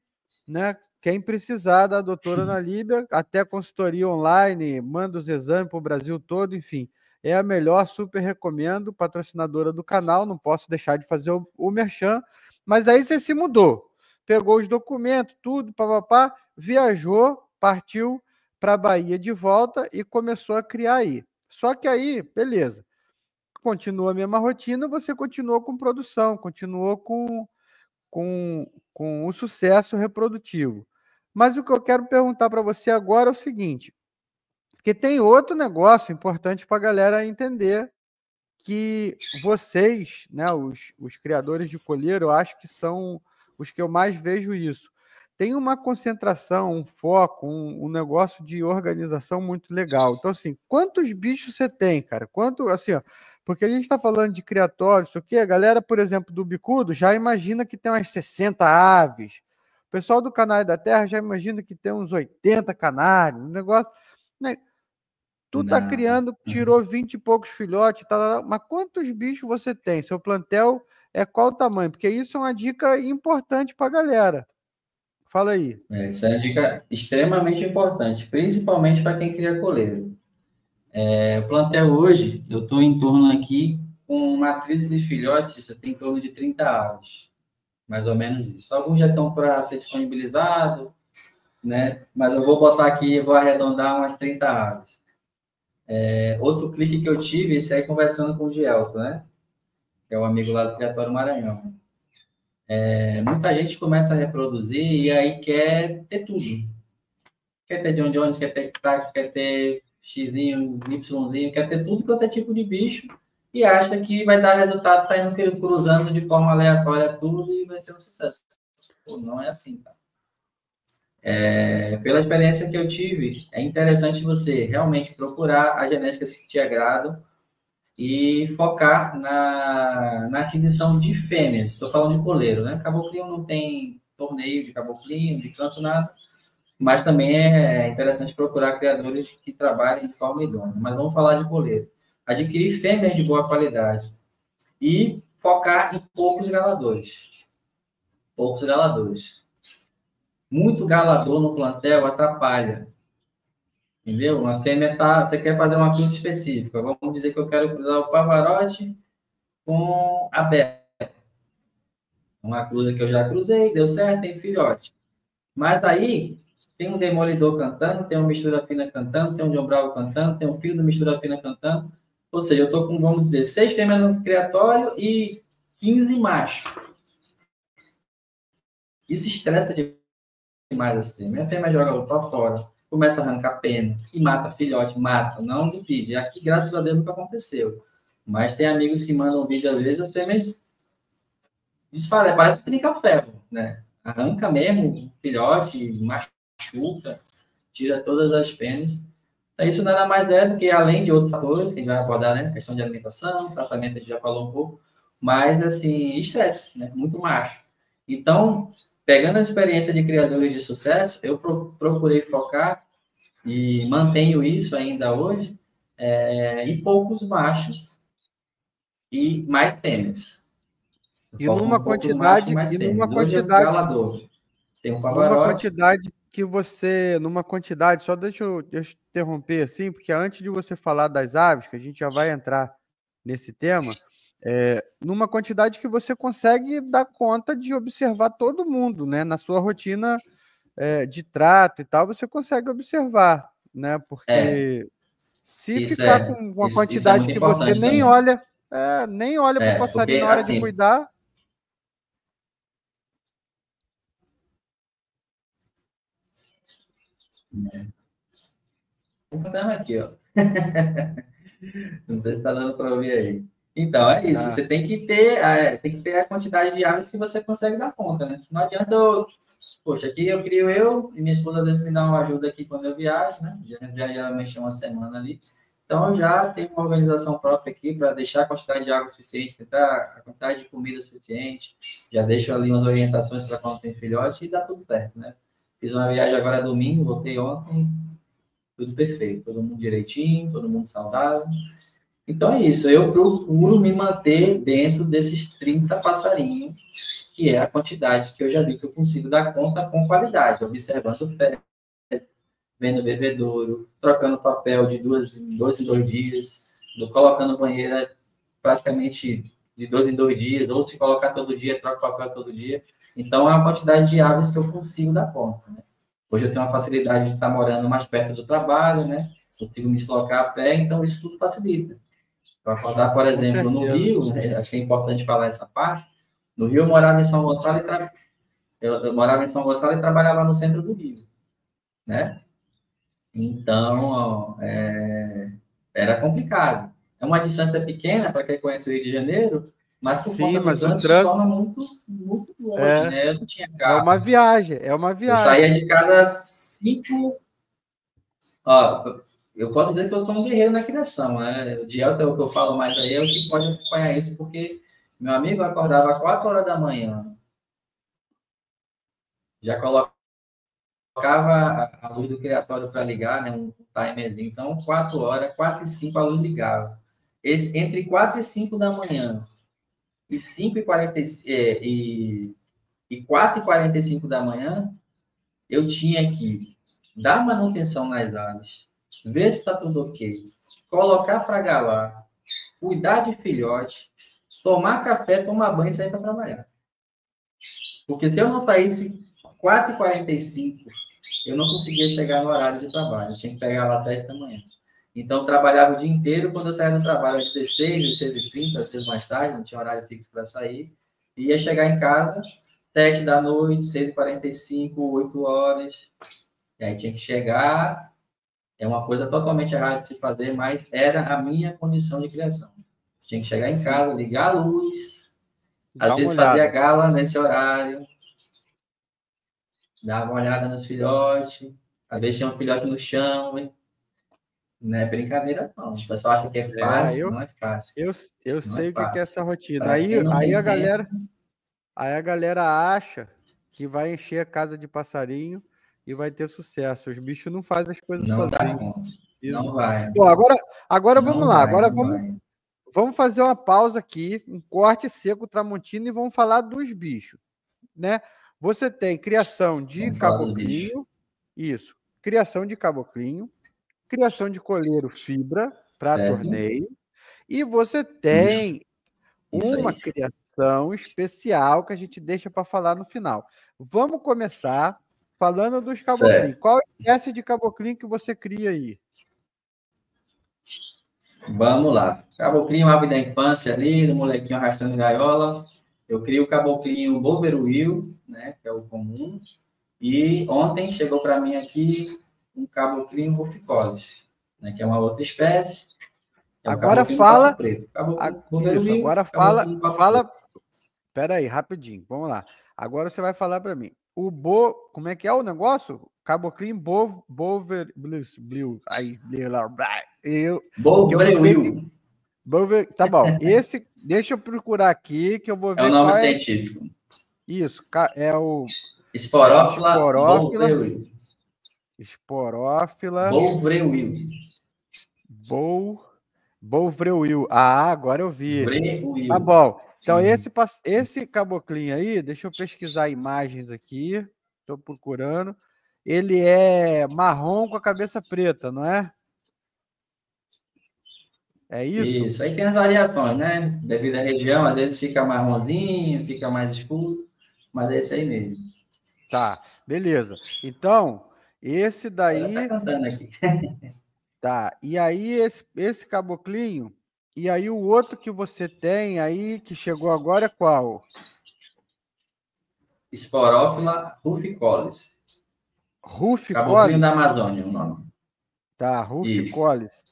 né? Quem precisar da doutora Ana Líbia, até consultoria online, manda os exames para o Brasil todo, enfim. É a melhor, super recomendo, patrocinadora do canal, não posso deixar de fazer o merchan. Mas aí você se mudou, pegou os documentos, tudo, papapá, viajou, partiu para a Bahia de volta e começou a criar aí. Só que aí, beleza, continua a mesma rotina, você continuou com produção, continuou com o sucesso reprodutivo. Mas o que eu quero perguntar para você agora é o seguinte, porque tem outro negócio importante para a galera entender, que vocês, né, os criadores de colheiro, eu acho que são os que eu mais vejo isso. Tem uma concentração, um foco, um negócio de organização muito legal. Então, assim, quantos bichos você tem, cara? Quanto, assim, ó, porque a gente está falando de criatório, isso aqui, a galera, por exemplo, do Bicudo já imagina que tem umas 60 aves. O pessoal do Canário da Terra já imagina que tem uns 80 canários. Um negócio, né? Tu tá Não. criando, tirou 20 e poucos filhotes, tá, mas quantos bichos você tem? Seu plantel é qual o tamanho? Porque isso é uma dica importante para a galera. Fala aí. Essa é uma dica extremamente importante, principalmente para quem cria coleiro. O plantel hoje, eu estou em torno aqui, com matrizes e filhotes, você tem em torno de 30 aves, mais ou menos isso. Alguns já estão para ser disponibilizados, né? Mas eu vou botar aqui, vou arredondar umas 30 aves. Outro clique que eu tive, esse aí conversando com o Gielto, né? Que é o amigo lá do Criatório Maranhão. Muita gente começa a reproduzir e aí quer ter tudo. Quer ter John Jones, quer ter crack, quer ter Xzinho, Yzinho, quer ter tudo quanto é tipo de bicho e acha que vai dar resultado, tá indo cruzando de forma aleatória tudo e vai ser um sucesso. Pô, não é assim, tá? Pela experiência que eu tive, é interessante você realmente procurar a genética que te agrada e focar na aquisição de fêmeas. Estou falando de coleiro, né? Caboclinho não tem torneio de caboclinho, de canto, nada. mas também é interessante procurar criadores que trabalhem de forma idônea. Mas vamos falar de coleiro. Adquirir fêmeas de boa qualidade e focar em poucos galadores. Poucos galadores. Muito galador no plantel atrapalha. Entendeu? Uma fêmea você quer fazer uma cruz específica. Vamos dizer que eu quero cruzar o Pavarotti com a Bela. Uma cruza que eu já cruzei, deu certo, tem filhote. Mas aí tem um demolidor cantando, tem um mistura fina cantando, tem um John Bravo cantando, tem um filho do mistura fina cantando. Ou seja, eu estou com, vamos dizer, 6 fêmeas no criatório e 15 machos. Isso estressa demais as fêmeas. A fêmea joga o pau fora, começa a arrancar pena e mata filhote, mata, não duvide. Aqui, graças a Deus, nunca aconteceu. Mas tem amigos que mandam vídeo, às vezes, as fêmeas desfalecem, parece que trinca-ferro, né? Arranca mesmo o filhote, machuca, tira todas as penas. Então, isso nada mais é do que, além de outros fatores, que a gente vai abordar, né? Questão de alimentação, tratamento, a gente já falou um pouco, mas, assim, estresse, né? Muito macho. Então, pegando a experiência de criadores de sucesso, eu procurei focar, e mantenho isso ainda hoje, em poucos machos e mais fêmeas. E numa quantidade, mais e numa fêmeas. Hoje eu quantidade, galador. Tem um numa Pavarotti. quantidade que você, numa quantidade, só deixa eu interromper assim, porque antes de você falar das aves, que a gente já vai entrar nesse tema, numa quantidade que você consegue dar conta de observar todo mundo, né? Na sua rotina de trato e tal, você consegue observar, né? Porque se ficar com uma Isso é quantidade muito que você importante também. nem olha para o passarinho Porque, na hora de assim, cuidar. vou botando aqui, ó. Não sei se está dando para ouvir aí. Então, é isso. Tá. Você tem que ter a quantidade de aves que você consegue dar conta, né? Não adianta poxa, aqui eu crio eu, e minha esposa às vezes me dá uma ajuda aqui quando eu viajo, né? Geralmente é uma semana ali. Então, eu já tenho uma organização própria aqui para deixar a quantidade de água suficiente, tentar a quantidade de comida suficiente. Já deixo ali umas orientações para quando tem filhote e dá tudo certo, né? Fiz uma viagem agora domingo, voltei ontem, tudo perfeito, todo mundo direitinho, todo mundo saudável. Então é isso, eu procuro me manter dentro desses 30 passarinhos, que é a quantidade que eu já vi que eu consigo dar conta com qualidade, observando o pé, vendo o bebedouro, trocando papel de dois em dois dias, colocando banheira praticamente de 2 em 2 dias, ou se colocar todo dia, troca papel todo dia. Então é uma quantidade de aves que eu consigo dar conta, né? Hoje eu tenho uma facilidade de estar morando mais perto do trabalho, né? Consigo me deslocar a pé, então isso tudo facilita. Para acordar, por exemplo, no Rio, né, acho que é importante falar essa parte. No Rio, eu morava em São Gonçalo eu morava em São Gonçalo e trabalhava no centro do Rio, né? Então, era complicado. É uma distância pequena para quem conhece o Rio de Janeiro, mas por Sim, conta do mas o trânsito se trânsito torna muito, muito longe, né? Eu não tinha é carro. uma viagem, é uma Eu viagem. saía de casa às 5. Ó, eu posso dizer que eu sou um guerreiro na criação, né? O Diel, o que eu falo mais aí, é o que pode acompanhar isso, porque meu amigo acordava às 4 horas da manhã, já colocava a luz do criatório para ligar, né? Um timerzinho. Então, 4 horas, 4 e 5 a luz ligava. Entre 4 e 5 da manhã e 4 e 45 da manhã, eu tinha que dar manutenção nas aves, ver se está tudo ok, colocar para galar, cuidar de filhote, tomar café, tomar banho e sair para trabalhar. Porque se eu não saísse 4h45, eu não conseguia chegar no horário de trabalho. Eu tinha que pegar lá às 7 da manhã. Então, eu trabalhava o dia inteiro. Quando eu saía do trabalho às 16, 16h30, às vezes mais tarde, não tinha horário fixo para sair. E ia chegar em casa 7 da noite, 6h45, 8 horas. E aí tinha que chegar. É uma coisa totalmente errada de se fazer, mas era a minha condição de criação. Tinha que chegar em casa, ligar a luz, às vezes fazer a gala nesse horário, dar uma olhada nos filhotes, às vezes tinha um filhote no chão, hein? Não é brincadeira, não. O pessoal acha que é fácil, não é fácil. Eu não sei é o que é fácil. essa rotina. Para quem não tem tempo, Aí a galera acha que vai encher a casa de passarinho e vai ter sucesso. Os bichos não fazem as coisas Não dá sozinhos. conta. Não vai. Bom, agora Não vamos lá. vai, Agora não vai. vamos fazer uma pausa aqui, um corte seco Tramontina e vamos falar dos bichos, né? Você tem criação de Vamos falar dos bichos. caboclinho, isso, criação de caboclinho, criação de coleiro fibra para Certo. torneio, e você tem Isso uma aí. criação especial que a gente deixa para falar no final. Vamos começar falando dos caboclinhos. Certo. Qual espécie de caboclinho que você cria aí? Vamos lá. Caboclinho, ave da infância ali, do molequinho arrastando gaiola. Eu crio o caboclinho Boveruil, né, que é o comum. E ontem chegou para mim aqui um caboclinho Ruficolis, né, que é uma outra espécie. É um Agora fala. preto. Isso, agora fala. Espera aí, rapidinho. Vamos lá. Agora você vai falar para mim. Como é que é o negócio? Caboclinho Boveruil. Aí, Boveruil. Tá bom. Esse, deixa eu procurar aqui que eu vou ver. É o nome científico. Isso, é o Esporófila Boveruil. Esporófila Boveruil. Boveruil. Ah, agora eu vi. Boveruil. Tá bom. Então, esse caboclinho aí, deixa eu pesquisar imagens aqui. Estou procurando. Ele é marrom com a cabeça preta, não é? É isso? Isso. Aí tem as variações, né? Devido à região, às vezes fica marronzinho, fica mais escuro, mas é esse aí mesmo. Tá, beleza. Então, esse daí... Tá cantando aqui. Tá, e aí esse caboclinho, e aí o outro que você tem aí, que chegou agora, é qual? Esporófila ruficolis. Ruficolis? Caboclinho da Amazônia, o nome. Tá, Ruficolis.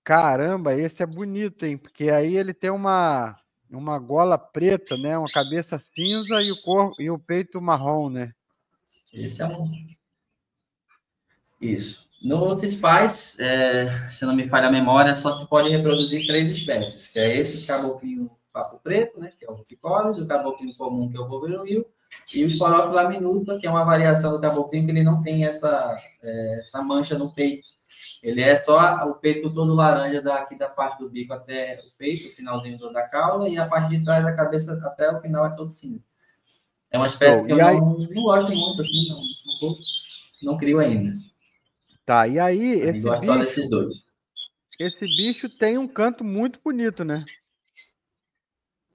Caramba, esse é bonito, hein? Porque aí ele tem uma gola preta, né? Uma cabeça cinza e o peito marrom, né? Esse é um... Isso. No Spice, se não me falha a memória, só se pode reproduzir 3 espécies, que é esse caboclinho papo preto, né, que é o Ruficolis, o caboclinho comum, que é o Boveruil, e o Esporófila minuta, que é uma variação do caboclinho que ele não tem essa mancha no peito. Ele é só o peito todo laranja daqui da parte do bico até o peito, o finalzinho da cauda, e a parte de trás da cabeça até o final é todo cinza. É uma espécie que eu não gosto muito, assim, não crio ainda. Tá, e aí esse bicho tem um canto muito bonito, né?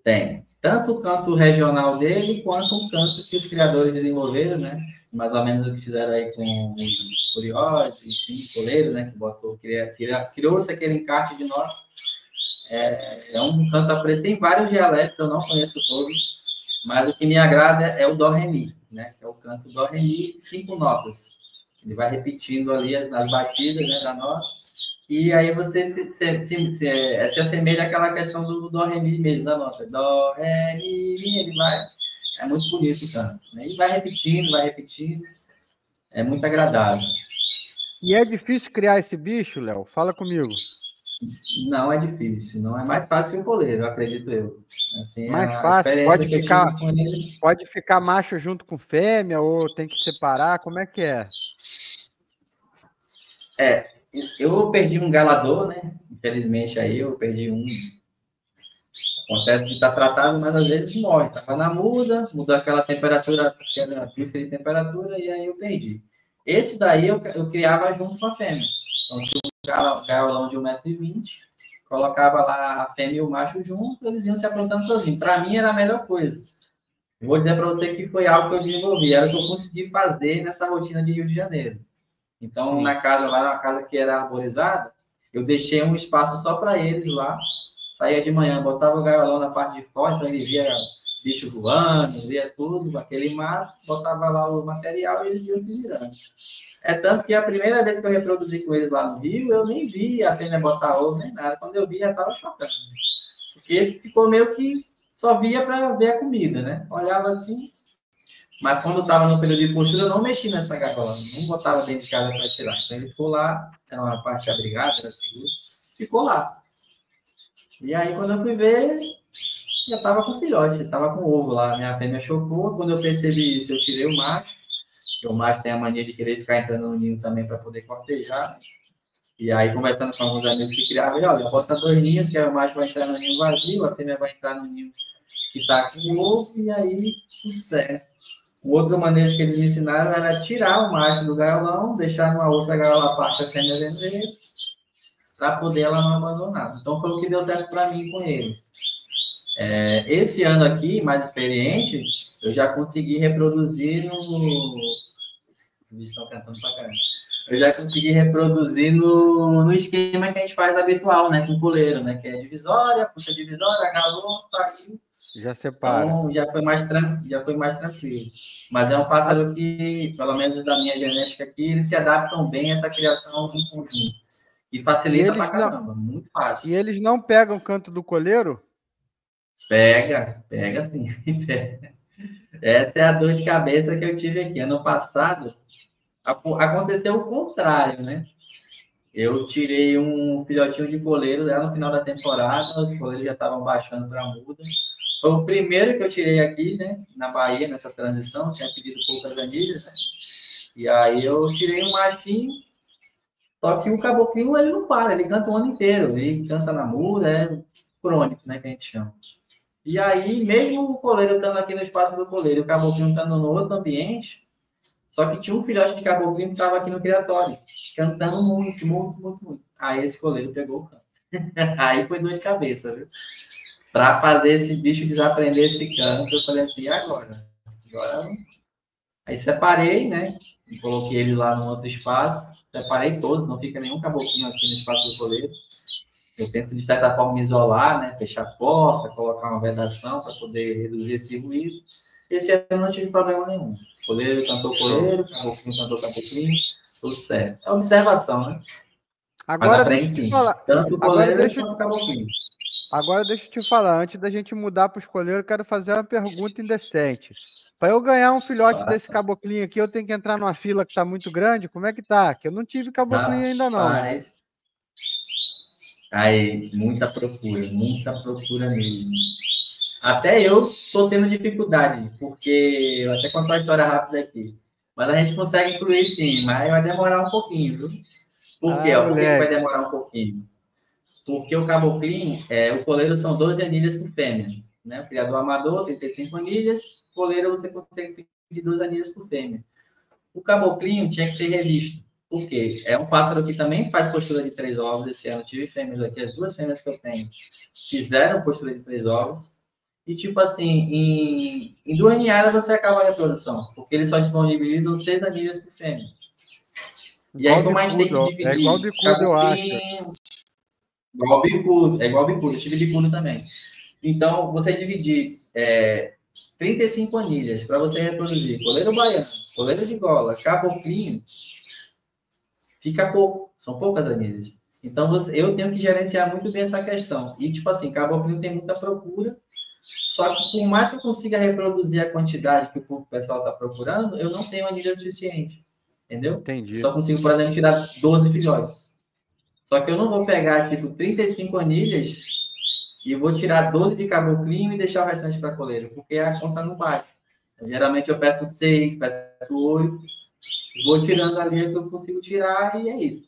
Tem. Tanto o canto regional dele, quanto o canto que os criadores desenvolveram, né? Mais ou menos o que fizeram aí com os curiosos, enfim, coleiro, né? Que criou aquele encarte de nós. É um canto a preto. Tem vários dialetos, eu não conheço todos, mas o que me agrada é o Dó-Ré-Mi, né? Que é o canto Dó-Ré-Mi, 5 notas. Ele vai repetindo ali as batidas, né, da nota. E aí você se assemelha àquela questão do Dó, Ré, Mi mesmo, da nota. Dó, Ré, Mi, ele vai... É muito bonito o canto, né? E vai repetindo. É muito agradável. E é difícil criar esse bicho, Léo? Fala comigo. Não é difícil. Não é mais fácil que o coleiro, acredito eu. Assim, mais fácil? Pode ficar macho junto com fêmea ou tem que separar? Como é que é? Eu perdi um galador, né? Infelizmente aí eu perdi um. Acontece que está tratado, mas às vezes morre. Estava na muda, mudou aquela temperatura, aquela pista de temperatura, e aí eu perdi. Esse daí eu criava junto com a fêmea. Então tinha um gaolão de 1,20 m, colocava lá a fêmea e o macho junto, eles iam se aprontando sozinhos. Para mim era a melhor coisa. Eu vou dizer para você que foi algo que eu desenvolvi, era o que eu consegui fazer nessa rotina de Rio de Janeiro. Então, na casa lá, uma casa que era arborizada, eu deixei um espaço só para eles lá. Saía de manhã, botava o gaiola na parte de fora, então ele via bicho voando, via tudo, aquele mato, botava lá o material e eles iam se virando. É tanto que a primeira vez que eu reproduzi com eles lá no Rio, eu nem vi a fêmea botar ovo nem nada. Quando eu vi, já estava chocando. Porque ficou meio que só via para ver a comida, né? Olhava assim. Mas quando eu estava no período de postura, eu não mexi nessa gaiola, não botava dentro de casa para tirar. Então ele ficou lá, era uma parte abrigada, era seguro, ficou lá. E aí quando eu fui ver, já estava com filhote, estava com ovo lá. Minha fêmea chocou, quando eu percebi isso, eu tirei o macho, o macho tem a mania de querer ficar entrando no ninho também para poder cortejar. E aí, conversando com alguns amigos que criavam, olha, bota 2 ninhos, que aí o macho vai entrar no ninho vazio, a fêmea vai entrar no ninho que está com o ovo, e aí tudo certo. Outra maneira que eles me ensinaram era tirar o macho do gaiola, deixar numa outra gaiola à parte a fêmea vender, para poder ela não abandonar. Então, foi o que deu certo para mim com eles. Esse ano aqui, mais experiente, eu já consegui reproduzir no... Eles estão cantando pra caramba. Eu já consegui reproduzir no esquema que a gente faz habitual, né? Com coleiro, né? Que é divisória, puxa divisória, agarrou, saiu. Já separa. Então, já foi mais tranquilo. Mas é um pássaro que, pelo menos da minha genética aqui, eles se adaptam bem a essa criação em conjunto. E facilita pra caramba, muito fácil. E eles não pegam o canto do coleiro? Pega sim. Essa é a dor de cabeça que eu tive aqui. Ano passado, aconteceu o contrário, né? Eu tirei um filhotinho de coleiro lá no final da temporada, os coleiros já estavam baixando para muda. Foi o primeiro que eu tirei aqui, né? Na Bahia, nessa transição, tinha pedido poucas anilhas, né? E aí eu tirei um machinho, só que o caboclinho, ele não para, ele canta o ano inteiro, ele canta na muda, é crônico, né, que a gente chama. E aí, mesmo o coleiro estando aqui no espaço do coleiro, o caboclinho estando no outro ambiente, só que tinha um filhote de caboclinho que estava aqui no criatório, cantando muito. Aí esse coleiro pegou o canto. Aí foi dor de cabeça, viu? Para fazer esse bicho desaprender esse canto, eu falei assim, agora. Aí separei, né? E coloquei ele lá no outro espaço, separei todos, não fica nenhum caboclinho aqui no espaço do coleiro. Eu tento, de certa forma, me isolar, né? Fechar a porta, colocar uma vedação para poder reduzir esse ruído. Esse ano eu não tive problema nenhum. Coleiro cantou coleiro, caboclinho cantou caboclinho, tudo certo. É observação, né? Agora deixa eu te falar. Tanto o coleiro quanto o caboclinho. Agora deixa eu te falar. Antes da gente mudar para os coleiros, eu quero fazer uma pergunta indecente. Para eu ganhar um filhote desse caboclinho aqui, eu tenho que entrar numa fila que está muito grande? Como é que tá? Que eu não tive caboclinho ainda não. Aí, muita procura mesmo. Até eu estou tendo dificuldade, porque eu até contar uma história rápida aqui. Mas a gente consegue incluir sim, mas vai demorar um pouquinho, viu? Por quê? Por que vai demorar um pouquinho? Porque o caboclinho, o coleiro são 12 anilhas por fêmea. Né? O criador amador, 35 anilhas, o coleiro você consegue pedir 2 anilhas por fêmea. O caboclinho tinha que ser revisto. Por quê? É um pássaro que também faz postura de 3 ovos. Esse ano tive fêmeas aqui, as 2 fêmeas que eu tenho fizeram postura de 3 ovos. E, tipo assim, em 2 ninhadas você acaba a reprodução, porque eles só disponibilizam 6 anilhas por fêmea. E aí, como a gente tem que dividir... É igual bicudo, eu acho. Igual bicudo, é igual bicudo, eu tive bicudo também. Então, você dividir 35 anilhas para você reproduzir coleiro baiano, coleiro de gola, caboclinho, fica pouco, são poucas anilhas. Então, eu tenho que gerenciar muito bem essa questão. E, tipo assim, caboclinho tem muita procura, só que por mais que eu consiga reproduzir a quantidade que o pessoal está procurando, eu não tenho anilha suficiente, entendeu? Entendi. Só consigo, por exemplo, tirar 12 filhotes. Só que eu não vou pegar, tipo, 35 anilhas e vou tirar 12 de caboclinho e deixar o restante para coleiro, porque a conta não bate. Geralmente eu peço 6, peço 8, vou tirando ali o que eu consigo tirar e é isso.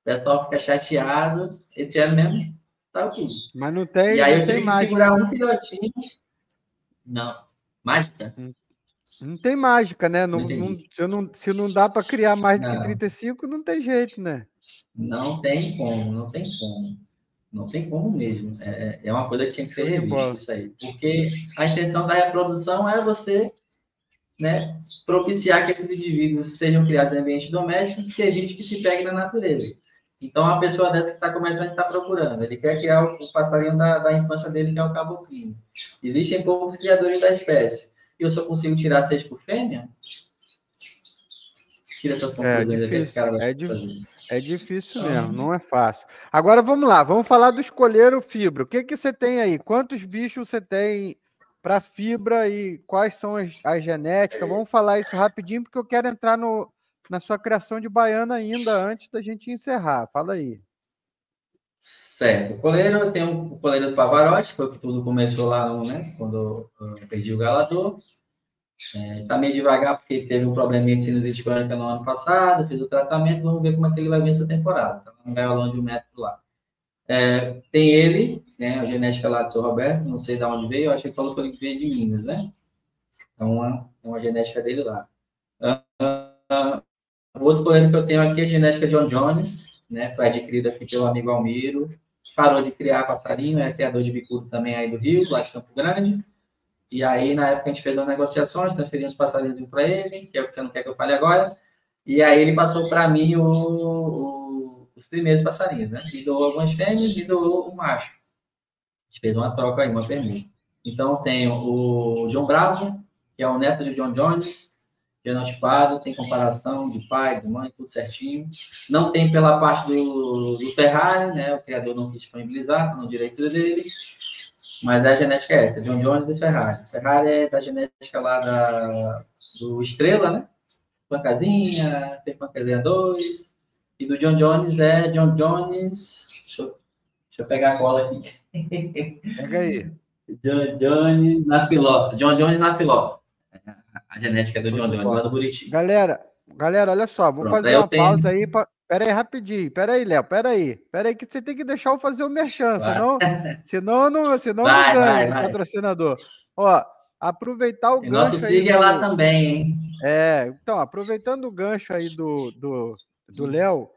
O pessoal fica chateado. Esse ano mesmo tá tudo. Mas não tem. E aí eu tive que segurar um filhotinho. Não. Mágica? Não tem mágica, né? Se não dá para criar mais do que 35, não tem jeito, né? Não tem como. Não tem como mesmo. É uma coisa que tinha que ser revista isso aí. Porque a intenção da reprodução é você, né, propiciar que esses indivíduos sejam criados em ambiente doméstico e que se evite que se pegue na natureza. Então, a pessoa dessa que está começando está procurando. Ele quer criar o passarinho da infância dele, que é o caboclinho. Existem poucos criadores da espécie. E eu só consigo tirar 6 por fêmea? Tira essas conclusões. É difícil mesmo, não é fácil. Agora, vamos lá. Vamos falar do escolher o fibra. O que você tem aí? Quantos bichos você tem para fibra e quais são as genéticas? Vamos falar isso rapidinho, porque eu quero entrar na sua criação de baiana ainda antes da gente encerrar. Fala aí. Certo. O coleiro, eu tenho o coleiro do Pavarotti, foi que tudo começou lá, né? Quando eu perdi o galador. Tá meio devagar porque teve um probleminha de sinusite crônica no ano passado, fez o tratamento, vamos ver como é que ele vai vir essa temporada. Tá no galão de 1 metro lá. Tem ele, né, a genética lá do seu Roberto, não sei de onde veio, eu achei que falou que ele veio de Minas, né? Então, uma genética dele lá. O outro coelho que eu tenho aqui é a genética John Jones, né? Foi adquirida aqui pelo amigo Almiro. Parou de criar passarinho, é criador de bicudo também aí do Rio, lá de Campo Grande. E aí, na época, a gente fez umas negociações, transferi uns passarinhos para ele, que é o que você não quer que eu fale agora. E aí, ele passou para mim os primeiros passarinhos, né? Me doou algumas fêmeas e doou um macho. A gente fez uma troca aí, uma permuta. Então, tenho o John Bravo, que é o neto de John Jones, genotipado, tem comparação de pai, de mãe, tudo certinho. Não tem pela parte do Ferrari, né? O criador não quis disponibilizar, tá no direito dele. Mas a genética é essa, John Jones e Ferrari. Ferrari é da genética lá do Estrela, né? Pancazinha, tem Pancazinha 2. E do John Jones é John Jones... Deixa eu pegar a cola aqui. Pega aí. John Jones na Filó. John Jones na Filó. A genética do John Jones, lá do Buriti. Galera, olha só, vou fazer uma pausa aí. Pera aí, rapidinho. Pera aí, Léo, pera aí que você tem que deixar eu fazer o merchan, senão não ganha o patrocinador. Ó, aproveitar o gancho nosso SIG é lá também, hein? Então, aproveitando o gancho aí do Léo,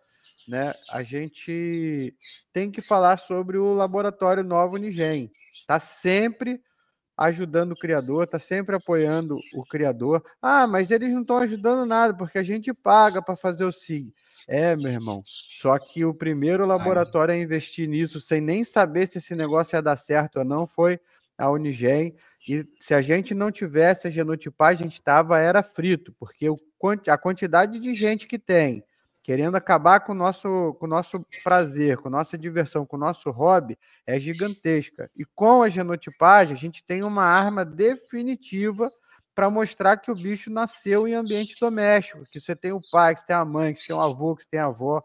né, a gente tem que falar sobre o laboratório Nova Unigen. Tá sempre ajudando o criador, está sempre apoiando o criador. Ah, mas eles não estão ajudando nada, porque a gente paga para fazer o SIG. Meu irmão, só que o primeiro laboratório a investir nisso, sem nem saber se esse negócio ia dar certo ou não, foi a Unigen. E se a gente não tivesse a genotipagem, a gente era frito, porque a quantidade de gente que tem, querendo acabar com o nosso prazer, com a nossa diversão, com o nosso hobby, é gigantesca. E com a genotipagem, a gente tem uma arma definitiva para mostrar que o bicho nasceu em ambiente doméstico, que você tem o pai, que você tem a mãe, que você tem o avô, que você tem a avó.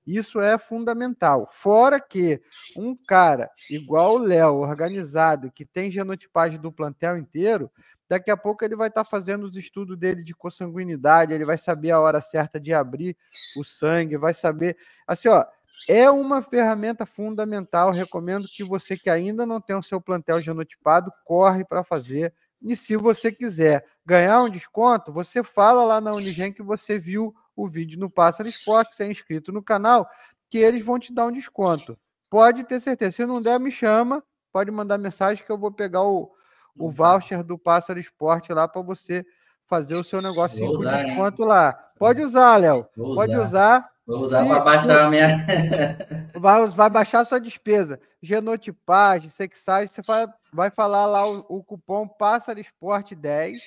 Isso é fundamental. Fora que um cara igual o Léo, organizado, que tem genotipagem do plantel inteiro, daqui a pouco ele vai estar fazendo os estudos dele de consanguinidade, ele vai saber a hora certa de abrir o sangue, vai saber... Assim, ó, é uma ferramenta fundamental. Recomendo que você que ainda não tem o seu plantel genotipado, corre para fazer. E se você quiser ganhar um desconto, você fala lá na Unigen que você viu o vídeo no Pássaro Esporte, que você é inscrito no canal, que eles vão te dar um desconto. Pode ter certeza. Se não der, me chama, pode mandar mensagem que eu vou pegar o voucher do Pássaro Esporte lá para você fazer o seu negocinho com desconto lá. Pode usar, Léo. Pode usar. Vou usar para baixar a minha... vai baixar a sua despesa. Genotipagem, sexagem, você vai falar lá o cupom Pássaro Esporte 10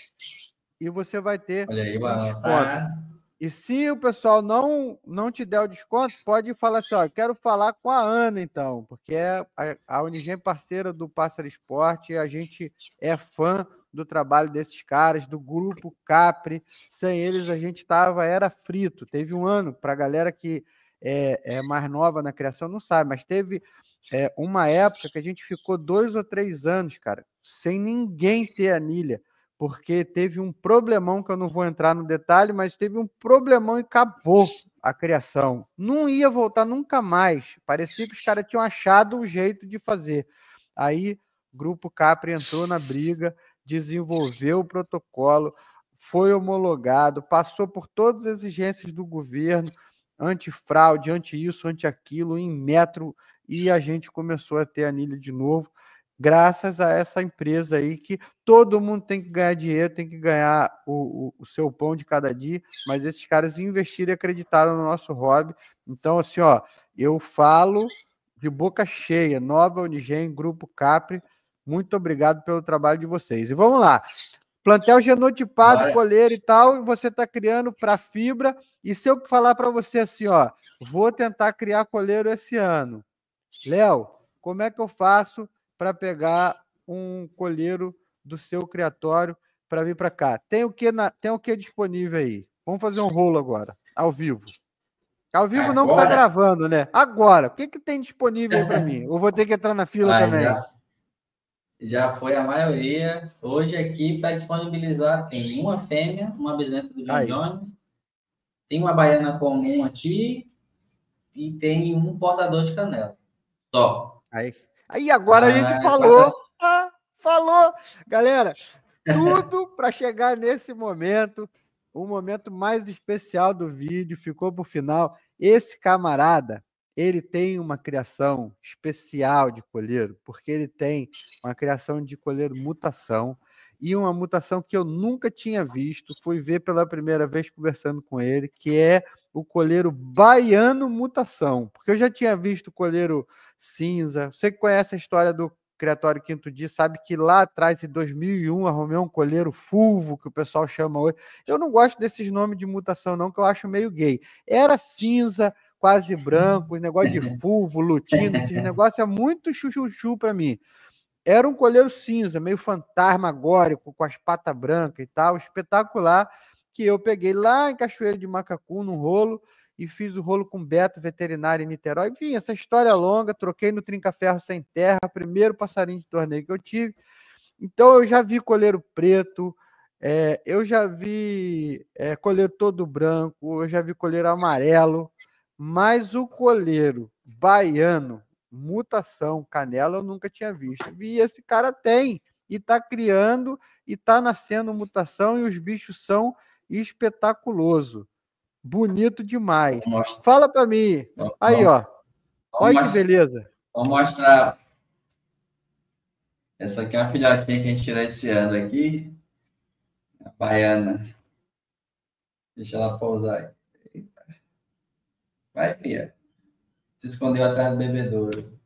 e você vai ter desconto. E se o pessoal não te der o desconto, pode falar assim, ó, quero falar com a Ana, então, porque a Unigen parceira do Pássaro Esporte, a gente é fã do trabalho desses caras, do grupo Capri. Sem eles, a gente era frito. Teve um ano, para a galera que é mais nova na criação, não sabe, mas teve uma época que a gente ficou 2 ou 3 anos, cara, sem ninguém ter anilha, porque teve um problemão, que eu não vou entrar no detalhe, mas teve um problemão e acabou a criação. Não ia voltar nunca mais. Parecia que os caras tinham achado o jeito de fazer. Aí, o Grupo Capri entrou na briga, desenvolveu o protocolo, foi homologado, passou por todas as exigências do governo, antifraude, anti-isso, anti-aquilo, em metro, e a gente começou a ter anilha de novo, graças a essa empresa aí, que todo mundo tem que ganhar dinheiro, tem que ganhar o seu pão de cada dia, mas esses caras investiram e acreditaram no nosso hobby. Então, assim, ó, eu falo de boca cheia, Nova Unigen, Grupo Capri, muito obrigado pelo trabalho de vocês. E vamos lá, plantel genotipado, coleiro e tal, você está criando para fibra, e se eu falar para você assim, ó, vou tentar criar coleiro esse ano. Léo, como é que eu faço para pegar um colheiro do seu criatório para vir para cá? Tem o que disponível aí? Vamos fazer um rolo agora, ao vivo. Ao vivo agora? Não, que tá gravando, né? Agora, o que tem disponível aí para mim? Eu vou ter que entrar na fila também. Já foi a maioria. Hoje aqui, para disponibilizar, tem uma fêmea, uma bezerra do John Aí. Jones, tem uma baiana comum aqui e tem um portador de canela. Só. Aí agora a gente falou, falou. Galera, tudo para chegar nesse momento, o momento mais especial do vídeo, ficou para o final. Esse camarada, ele tem uma criação especial de coleiro, porque ele tem uma criação de coleiro mutação, e uma mutação que eu nunca tinha visto, fui ver pela primeira vez conversando com ele, que é o coleiro baiano mutação, porque eu já tinha visto o coleiro cinza. Você que conhece a história do Criatório Quinto Dia, sabe que lá atrás, em 2001, arrumei um coleiro fulvo, que o pessoal chama hoje. Eu não gosto desses nomes de mutação, não, que eu acho meio gay. Era cinza, quase branco, negócio de fulvo, lutino, esses negócios é muito chuchu para mim. Era um coleiro cinza, meio fantasmagórico, com as patas brancas e tal, espetacular, que eu peguei lá em Cachoeira de Macacu, num rolo, e fiz o rolo com Beto, veterinário em Niterói. Enfim, essa história longa, troquei no trinca-ferro sem terra, primeiro passarinho de torneio que eu tive. Então, eu já vi coleiro preto, eu já vi coleiro todo branco, eu já vi coleiro amarelo, mas o coleiro baiano, mutação, canela, eu nunca tinha visto. E esse cara tem, e está criando, e está nascendo mutação, e os bichos são espetaculosos. Bonito demais. Fala para mim. Aí, ó. Olha que beleza. Vou mostrar. Essa aqui é uma filhotinha que a gente tirou esse ano aqui. A baiana. Deixa ela pousar. Vai, filha. Se escondeu atrás do bebedouro.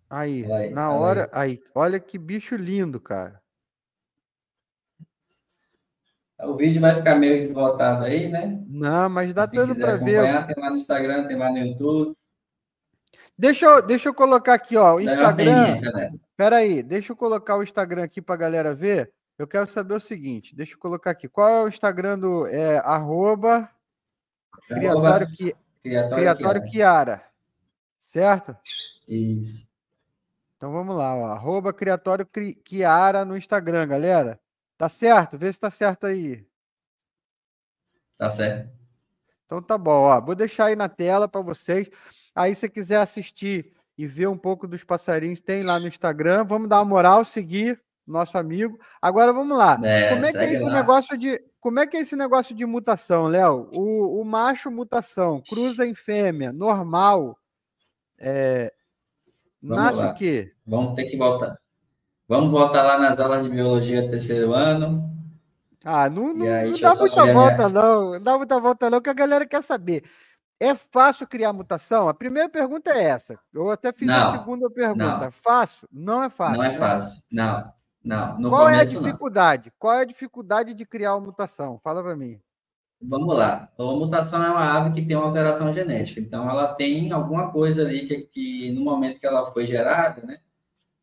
Aí, na hora. Aí, olha que bicho lindo, cara. O vídeo vai ficar meio desbotado aí, né? Não, mas dá dando para ver. Tem lá no Instagram, tem lá no YouTube. Deixa eu colocar aqui, ó, o Instagram. Espera aí, deixa eu colocar o Instagram aqui para a galera ver. Eu quero saber o seguinte, deixa eu colocar aqui. Qual é o Instagram do arroba Criatório Chiara, certo? Isso. Então vamos lá, ó, arroba Criatório Chiara no Instagram, galera. Tá certo? Vê se tá certo aí. Tá certo. Então tá bom, ó. Vou deixar aí na tela para vocês. Aí, se você quiser assistir e ver um pouco dos passarinhos, tem lá no Instagram. Vamos dar uma moral, seguir nosso amigo. Agora vamos lá. Como é que é esse negócio de mutação, Léo? O macho mutação, cruza em fêmea, normal. Nasce o quê? Vamos ter que voltar. Vamos voltar lá nas aulas de biologia terceiro ano. Não dá muita volta, não. Não dá muita volta, não, que a galera quer saber. É fácil criar mutação? A primeira pergunta é essa. Eu até fiz a segunda pergunta. Fácil? Não é fácil. Não é fácil. Não. Qual é a dificuldade? Não. Qual é a dificuldade de criar uma mutação? Fala para mim. Vamos lá. A mutação é uma ave que tem uma alteração genética. Então, ela tem alguma coisa ali que no momento que ela foi gerada, né?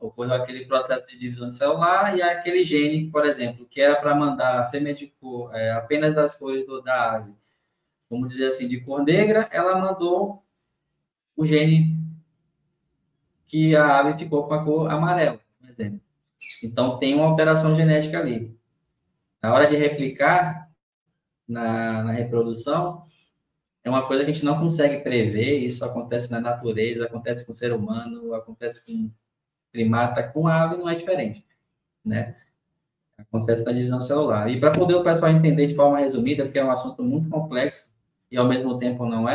Ocorreu aquele processo de divisão celular e aquele gene, por exemplo, que era para mandar a fêmea de cor, apenas das cores da ave, vamos dizer assim, de cor negra, ela mandou o gene que a ave ficou com a cor amarela, por exemplo. Então, tem uma alteração genética ali. Na hora de replicar, na reprodução, é uma coisa que a gente não consegue prever, isso acontece na natureza, acontece com o ser humano, acontece com primata, com ave não é diferente, né? Acontece na divisão celular. E para poder o pessoal entender de forma resumida, porque é um assunto muito complexo e ao mesmo tempo não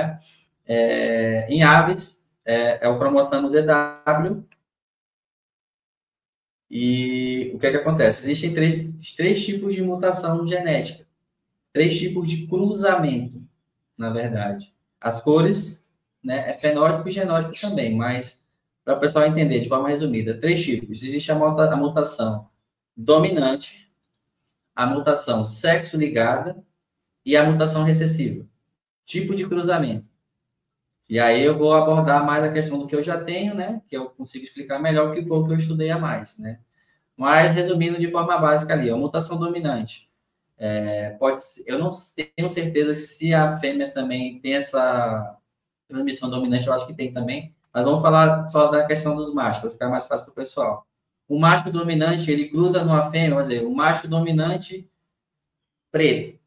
em aves é o cromossomo ZW. E o que acontece? Existem três tipos de mutação genética, 3 tipos de cruzamento, na verdade. As cores, né, é fenótipo e genótipo também, mas para o pessoal entender de forma resumida, 3 tipos. Existe a mutação dominante, a mutação sexo-ligada e a mutação recessiva. Tipo de cruzamento. E aí eu vou abordar mais a questão do que eu já tenho, né? Que eu consigo explicar melhor que o que eu estudei a mais, né? Mas, resumindo de forma básica ali, a mutação dominante. Pode ser, eu não tenho certeza se a fêmea também tem essa transmissão dominante, eu acho que tem também. Mas vamos falar só da questão dos machos, para ficar mais fácil para o pessoal. O macho dominante, ele cruza numa fêmea, vamos dizer, o macho dominante preto.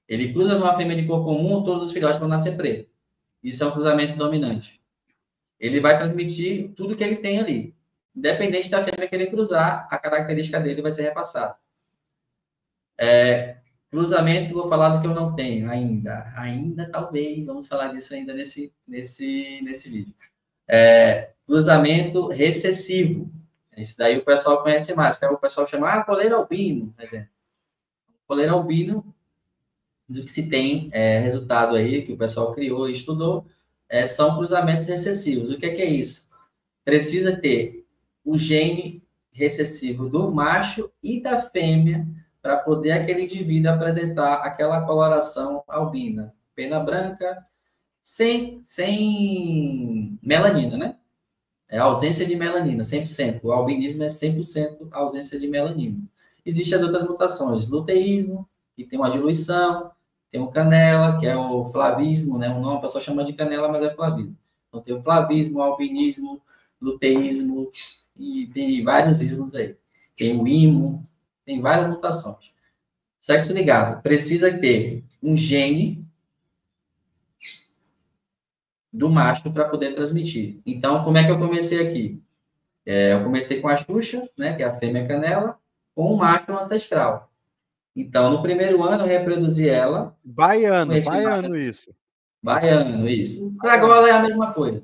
Ele cruza numa fêmea de cor comum, todos os filhotes vão nascer preto. Isso é um cruzamento dominante. Ele vai transmitir tudo que ele tem ali. Independente da fêmea que ele cruzar, a característica dele vai ser repassada. Cruzamento, vou falar do que eu não tenho ainda. Ainda, talvez, vamos falar disso ainda nesse vídeo. Cruzamento recessivo. Isso daí o pessoal conhece mais. Que o pessoal chama, coleiro albino, por exemplo. Coleiro albino, do que se tem resultado aí, que o pessoal criou e estudou, são cruzamentos recessivos. O que é isso? Precisa ter o gene recessivo do macho e da fêmea para poder aquele indivíduo apresentar aquela coloração albina. Pena branca, sem melanina, né? É ausência de melanina, 100%. O albinismo é 100% ausência de melanina. Existem as outras mutações, luteísmo, que tem uma diluição, tem o canela, que é o flavismo, né? O nome, a pessoa chama de canela, mas é flavismo. Então tem o flavismo, o albinismo, luteísmo, e tem vários ismos aí. Tem o imo, tem várias mutações. Sexo ligado, precisa ter um gene do macho para poder transmitir. Então, como é que eu comecei aqui? Eu comecei com a Xuxa, né, que é a fêmea canela, com o macho ancestral. Então, no primeiro ano, eu reproduzi ela. Baiano, isso. Baiano, isso. Pragola é a mesma coisa.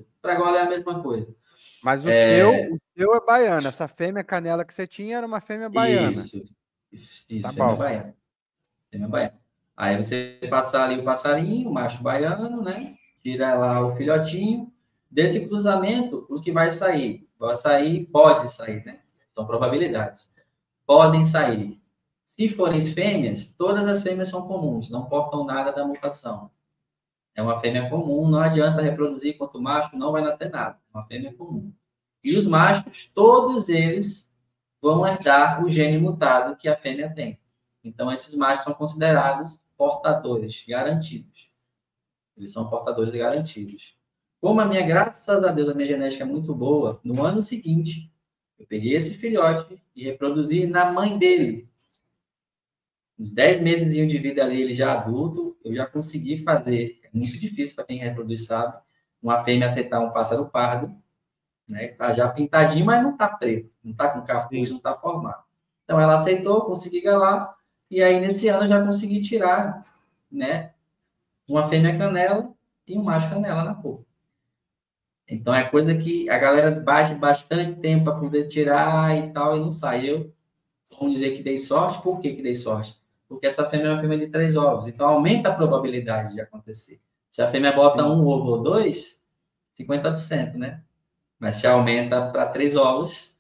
Mas o seu é baiano. Essa fêmea canela que você tinha era uma fêmea baiana. Isso, tá fêmea bom. baiana. Aí você passar ali o passarinho, o macho baiano, né? Tira lá o filhotinho. Desse cruzamento, o que vai sair? Pode sair, né? São probabilidades. Podem sair. Se forem fêmeas, todas as fêmeas são comuns, não portam nada da mutação. É uma fêmea comum, não adianta reproduzir quanto macho, não vai nascer nada. É uma fêmea comum. E os machos, todos eles vão herdar o gene mutado que a fêmea tem. Então, esses machos são considerados portadores garantidos. Eles são portadores garantidos. Como graças a Deus, a minha genética é muito boa, no ano seguinte, eu peguei esse filhote e reproduzi na mãe dele. Uns 10 meses de vida ali, ele já adulto, eu já consegui fazer. É muito difícil para quem reproduz, sabe? Uma fêmea aceitar um pássaro pardo, né? Tá já pintadinho, mas não tá preto, não tá com capuz, não tá formado. Então, ela aceitou, consegui galar, e aí nesse ano eu já consegui tirar, né? Uma fêmea canela e um macho canela na cor. Então, é coisa que a galera bate bastante tempo para poder tirar e tal, e não sai. Eu, vamos dizer que dei sorte. Por que dei sorte? Porque essa fêmea é uma fêmea de 3 ovos. Então, aumenta a probabilidade de acontecer. Se a fêmea bota 1 ovo ou 2, 50%, né? Mas se aumenta para 3 ovos,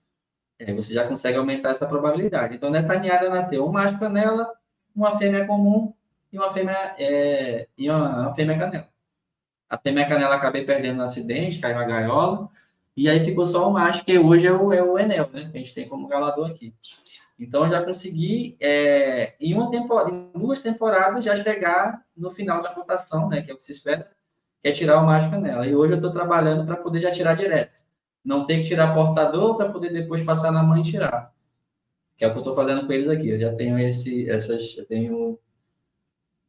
você já consegue aumentar essa probabilidade. Então, nessa ninhada nasceu um macho canela, uma fêmea comum e uma fêmea canela. A fêmea canela acabei perdendo no acidente, caiu na gaiola, e aí ficou só o macho, que hoje é o Enel, né? Que a gente tem como galador aqui. Então, eu já consegui, em 2 temporadas, já chegar no final da cotação, né? Que é o que se espera, que é tirar o macho canela. E hoje eu estou trabalhando para poder já tirar direto. Não ter que tirar portador para poder depois passar na mãe e tirar. Que é o que eu estou fazendo com eles aqui. Eu já tenho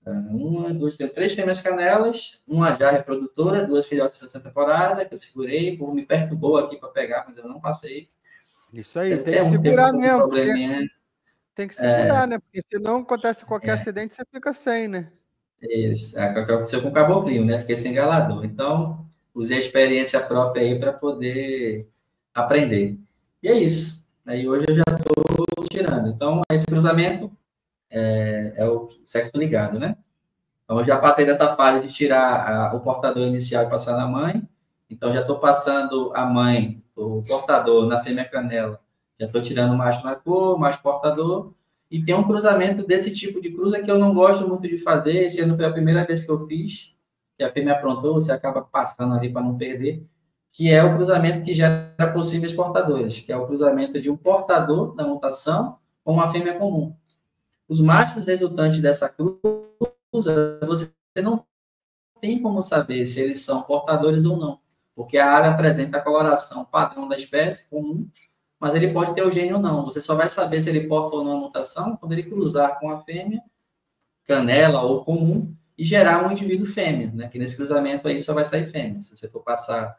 eu tenho 3 fêmeas canelas, uma já reprodutora, 2 filhotes dessa temporada, que eu segurei, o me perturbou aqui para pegar, mas eu não passei. Isso aí, tem que segurar mesmo. Tem que segurar, né? Porque senão acontece qualquer acidente, você fica sem, né? Isso, aconteceu com o caboclinho, né? Fiquei sem galador. Então, usei a experiência própria aí para poder aprender. E é isso. Aí hoje eu já estou tirando. Então, esse cruzamento é o sexo ligado, né? Então, eu já passei dessa fase de tirar o portador inicial e passar na mãe. Então, já estou passando a mãe, o portador na fêmea canela. Já estou tirando o macho na cor, macho portador. E tem um cruzamento desse tipo de cruza que eu não gosto muito de fazer. Esse ano foi a primeira vez que eu fiz, que a fêmea aprontou, você acaba passando ali para não perder, que é o cruzamento que gera possíveis portadores, que é o cruzamento de um portador da mutação com uma fêmea comum. Os machos resultantes dessa cruza, você não tem como saber se eles são portadores ou não, porque a área apresenta a coloração padrão da espécie comum mas ele pode ter o gene ou não. Você só vai saber se ele porta ou não a mutação quando ele cruzar com a fêmea, canela ou comum, e gerar um indivíduo fêmea, né? Que nesse cruzamento aí só vai sair fêmea. Se você for passar,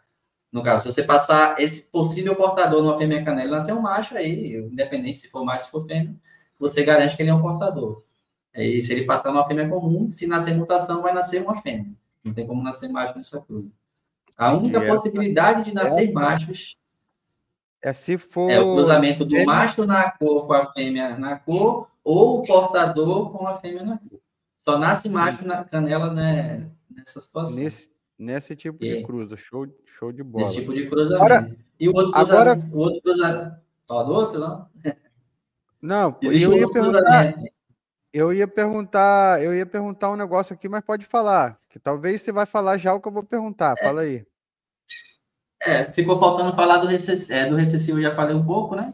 no caso, se você passar esse possível portador numa fêmea canela, nascer um macho aí, independente se for macho ou se for fêmea, você garante que ele é um portador. E se ele passar numa fêmea comum, se nascer mutação, vai nascer uma fêmea. Não tem como nascer macho nessa cruz. A única possibilidade de nascer machos se for é o cruzamento do macho na cor com a fêmea na cor, ou o portador com a fêmea na cor. Só nasce macho na canela, né, nessa situação. Nesse tipo de cruza, show de bola. Nesse tipo de cruzamento. E o outro cruzamento. Fala do outro, não? Não, existe eu ia perguntar. Eu ia perguntar um negócio aqui, mas pode falar. Que talvez você vai falar já o que eu vou perguntar. Fala aí. Ficou faltando falar do recessivo, eu já falei um pouco, né?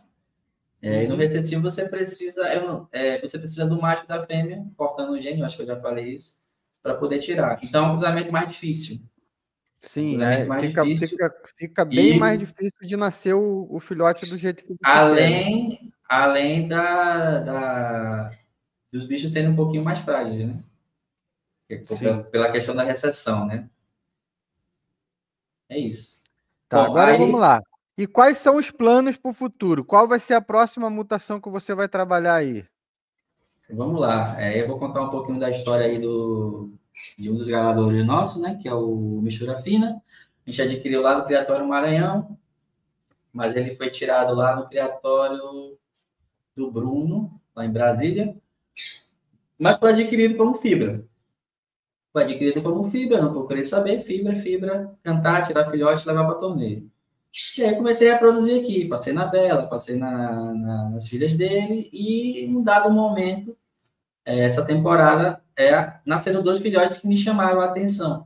E no recessivo você precisa do macho e da fêmea, cortando o gene, eu acho que eu já falei isso, para poder tirar. Então é um cruzamento mais difícil. Sim, fica bem mais difícil de nascer o filhote do jeito que você quer. Além dos bichos serem um pouquinho mais frágeis, né? Pela questão da recessão, né? É isso. Tá, bom, agora vamos lá. E quais são os planos para o futuro? Qual vai ser a próxima mutação que você vai trabalhar aí? Vamos lá. Eu vou contar um pouquinho da história aí de um dos galadores nossos, né? Que é o Mistura Fina. A gente adquiriu lá do Criatório Maranhão, mas ele foi tirado lá no Criatório do Bruno, lá em Brasília, mas foi adquirido como fibra. Não procurei saber, fibra, cantar, tirar filhote, levar para torneio. E aí comecei a produzir aqui, passei na Bela, passei nas filhas dele, e em um dado momento, essa temporada, nasceram 2 filhotes que me chamaram a atenção.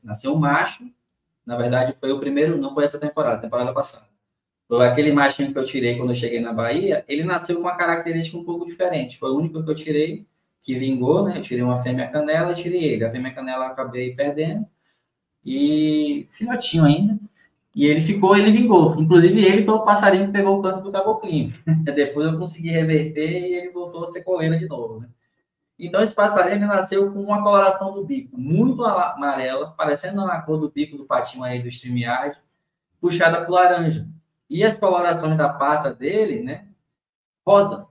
Nasceu um macho, na verdade foi o primeiro, não foi essa temporada, temporada passada. Foi aquele machinho que eu tirei quando eu cheguei na Bahia, ele nasceu com uma característica um pouco diferente, foi o único que eu tirei, que vingou, né? Eu tirei uma fêmea canela e tirei ele. A fêmea canela eu acabei perdendo, e filhotinho ainda. E ele vingou. Inclusive, ele foi o passarinho que pegou o canto do caboclinho. Depois eu consegui reverter e ele voltou a ser coleira de novo, né? Então, esse passarinho ele nasceu com uma coloração do bico muito amarela, parecendo a cor do bico do patinho aí do StreamYard, puxada para o laranja. E as colorações da pata dele, né? Rosa.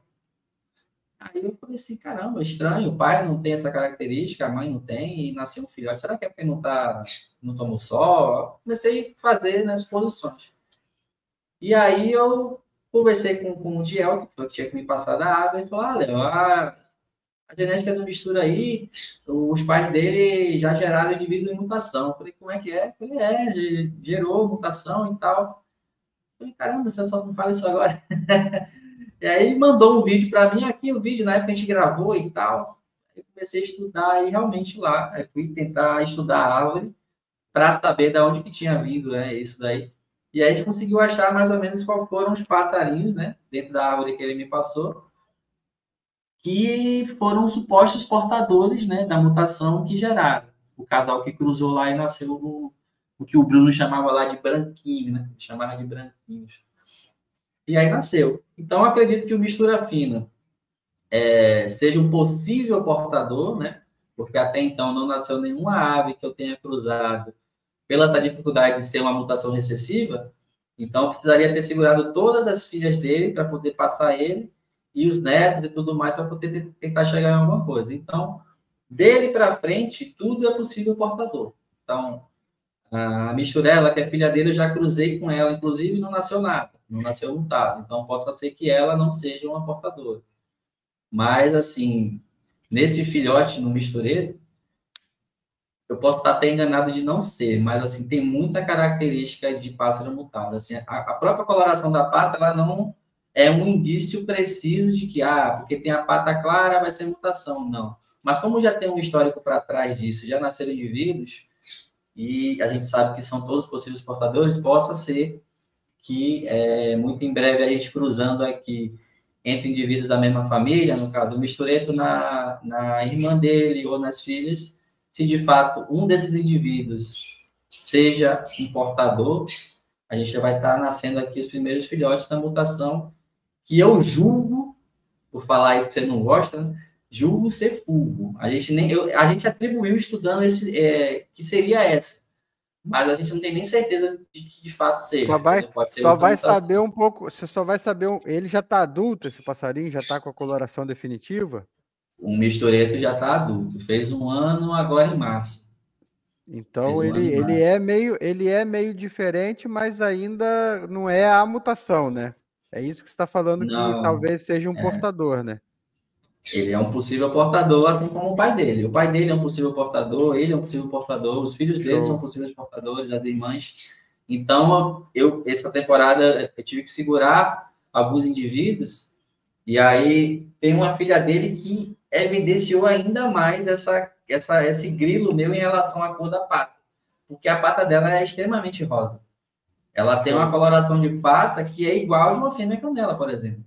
Aí eu falei assim, caramba, estranho, o pai não tem essa característica, a mãe não tem, e nasceu um filho. Será que é porque não tomou sol? Comecei a fazer nas posições. E aí eu conversei com o Diel, que tinha que me passar da água, e falou, Léo, a genética do mistura aí, os pais dele já geraram indivíduo em mutação. Eu falei, como é que é? Eu falei, gerou mutação e tal. Eu falei, caramba, você só me fala isso agora. E aí mandou um vídeo para mim, aqui o vídeo, na época a gente gravou e tal. Eu comecei a estudar aí realmente lá. Aí fui tentar estudar a árvore para saber de onde que tinha vindo, né, isso daí. E aí a gente conseguiu achar mais ou menos qual foram os passarinhos, né, dentro da árvore que ele me passou, que foram os supostos portadores, né, da mutação que geraram. O casal que cruzou lá e nasceu o que o Bruno chamava lá de branquinho, né? Chamava de branquinhos. E aí nasceu. Então, acredito que o mistura fina seja um possível portador, né? Porque até então não nasceu nenhuma ave que eu tenha cruzado pela essa dificuldade de ser uma mutação recessiva. Então, eu precisaria ter segurado todas as filhas dele para poder passar ele e os netos e tudo mais para poder tentar chegar em alguma coisa. Então, dele para frente, tudo é possível portador. Então, a misturela, que é filha dele, eu já cruzei com ela, inclusive não nasceu nada, não nasceu mutado. Então, possa ser que ela não seja uma portadora. Mas, assim, nesse filhote, no mistureiro, eu posso estar até enganado de não ser, mas, assim, tem muita característica de pássaro mutado. Assim, a própria coloração da pata, ela não é um indício preciso de que, porque tem a pata clara, vai ser mutação. Não. Mas como já tem um histórico para trás disso, já nasceram indivíduos, e a gente sabe que são todos possíveis portadores, possa ser que muito em breve a gente cruzando aqui entre indivíduos da mesma família, no caso, o mistureto na irmã dele ou nas filhas, se de fato um desses indivíduos seja um portador, a gente já vai estar nascendo aqui os primeiros filhotes da mutação, que eu julgo, por falar aí que você não gosta, né? Julgo ser fulvo. A gente atribuiu estudando que seria essa, mas a gente não tem nem certeza de que de fato seja. Pode ser Só vai mutação. saber um pouco, você só vai saber, ele já está adulto, esse passarinho, já está com a coloração definitiva? O mistureto já está adulto, fez 1 ano agora em março. Então ele é meio diferente, mas ainda não é a mutação, né? É isso que você está falando, que Não, talvez seja um portador, né? ele é um possível portador, assim como o pai dele. O pai dele é um possível portador, ele é um possível portador, os filhos dele são possíveis portadores, as irmãs. Então, essa temporada, eu tive que segurar alguns indivíduos, e aí tem uma filha dele que evidenciou ainda mais esse grilo meu em relação à cor da pata, porque a pata dela é extremamente rosa. Ela tem uma coloração de pata que é igual a de uma fêmea canela, por exemplo.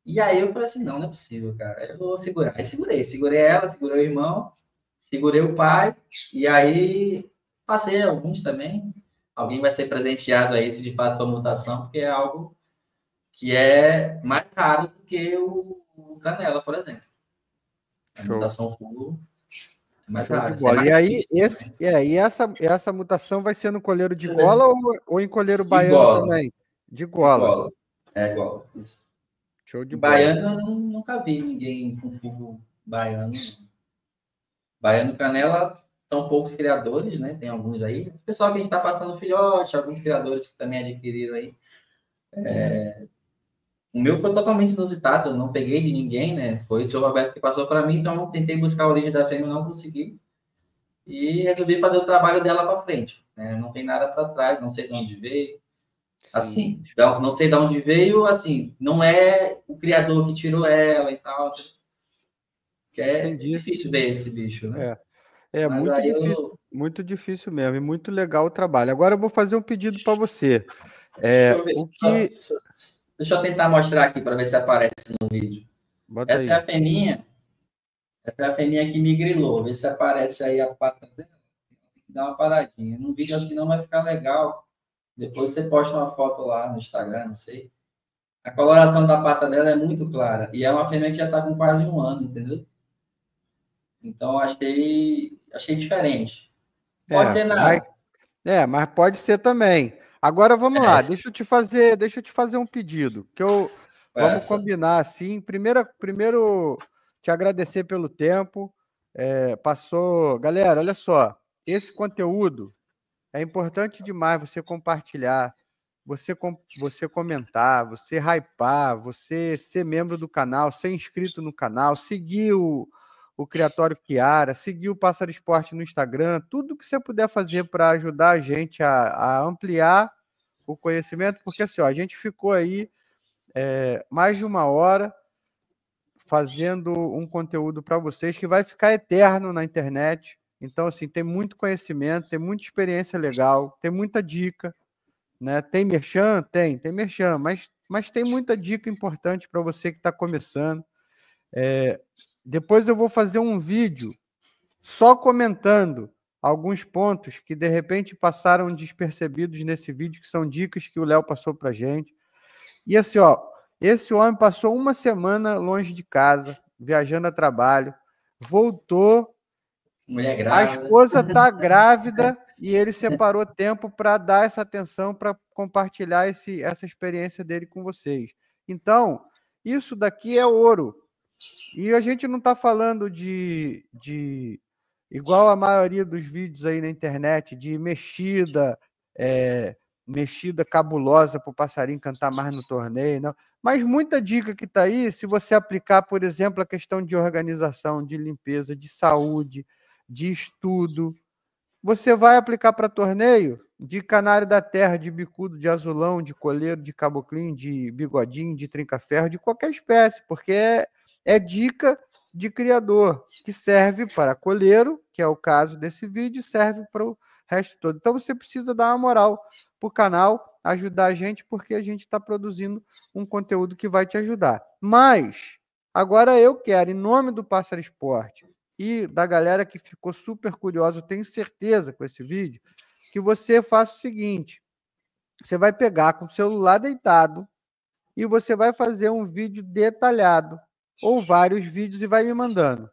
E aí eu falei assim, não é possível, cara. Eu vou segurar. Aí segurei ela, segurei o irmão, segurei o pai, e aí passei alguns também. Alguém vai ser presenteado aí se de fato for mutação, porque é algo que é mais raro do que o canela, por exemplo. A mutação full é mais Show de rara. bola. E aí, essa mutação vai ser no coleiro de gola ou em coleiro baiano também? De gola. É gola. Isso. Show de baiano, eu nunca vi ninguém com full baiano. Baiano canela, são poucos criadores, né? Tem alguns aí. O pessoal que a gente está passando filhote, alguns criadores que também adquiriram aí. O meu foi totalmente inusitado, eu não peguei de ninguém, né? Foi o seu Roberto que passou para mim, então eu tentei buscar a origem da fêmea, não consegui. E resolvi fazer o trabalho dela para frente. Né? Não tem nada para trás, não sei de onde veio. Assim, não sei de onde veio, assim, não é o criador que tirou ela e tal. Que é difícil ver esse bicho, né? É muito difícil mesmo, e muito legal o trabalho. Agora eu vou fazer um pedido para você. Deixa eu tentar mostrar aqui para ver se aparece no vídeo. Essa é a feminha. Essa é a feminha que me grilou. Vê se aparece aí a pata dela. Dá uma paradinha. No vídeo acho que não vai ficar legal. Depois você posta uma foto lá no Instagram, não sei. A coloração da pata dela é muito clara. E é uma fêmea que já está com quase 1 ano, entendeu? Então achei diferente. Pode ser nada. Mas pode ser também. Agora vamos lá, deixa eu te fazer um pedido, vamos combinar assim. Primeiro te agradecer pelo tempo. Galera, olha só, esse conteúdo é importante demais você compartilhar, você comentar, você hypar, você ser membro do canal, ser inscrito no canal, seguir o Criatório Chiara, seguir o Pássaro Esporte no Instagram, tudo que você puder fazer para ajudar a gente a ampliar o conhecimento, porque assim, a gente ficou aí mais de 1 hora fazendo um conteúdo para vocês que vai ficar eterno na internet. Então, assim, tem muito conhecimento, tem muita experiência legal, tem muita dica, né? Tem merchan? Tem merchan, mas tem muita dica importante para você que está começando. Depois eu vou fazer um vídeo só comentando alguns pontos que de repente passaram despercebidos nesse vídeo, que são dicas que o Léo passou para a gente. E assim, esse homem passou 1 semana longe de casa, viajando a trabalho, voltou, mulher grávida. A esposa está grávida e ele separou tempo para dar essa atenção, para compartilhar essa experiência dele com vocês. Então, isso daqui é ouro. E a gente não está falando de igual a maioria dos vídeos aí na internet, de mexida cabulosa para o passarinho cantar mais no torneio, não. Mas muita dica que está aí, se você aplicar, por exemplo, a questão de organização, de limpeza, de saúde, de estudo, você vai aplicar para torneio de canário da terra, de bicudo, de azulão, de coleiro, de caboclinho, de bigodinho, de trinca-ferro, de qualquer espécie, porque é dica de criador, que serve para coleiro, que é o caso desse vídeo, serve para o resto todo. Então você precisa dar uma moral para o canal, ajudar a gente, porque a gente está produzindo um conteúdo que vai te ajudar. Mas agora eu quero, em nome do Pássaro Esporte e da galera que ficou super curiosa, eu tenho certeza com esse vídeo, que você faça o seguinte: Você vai pegar com o celular deitado e você vai fazer um vídeo detalhado, ou vários vídeos, e vai me mandando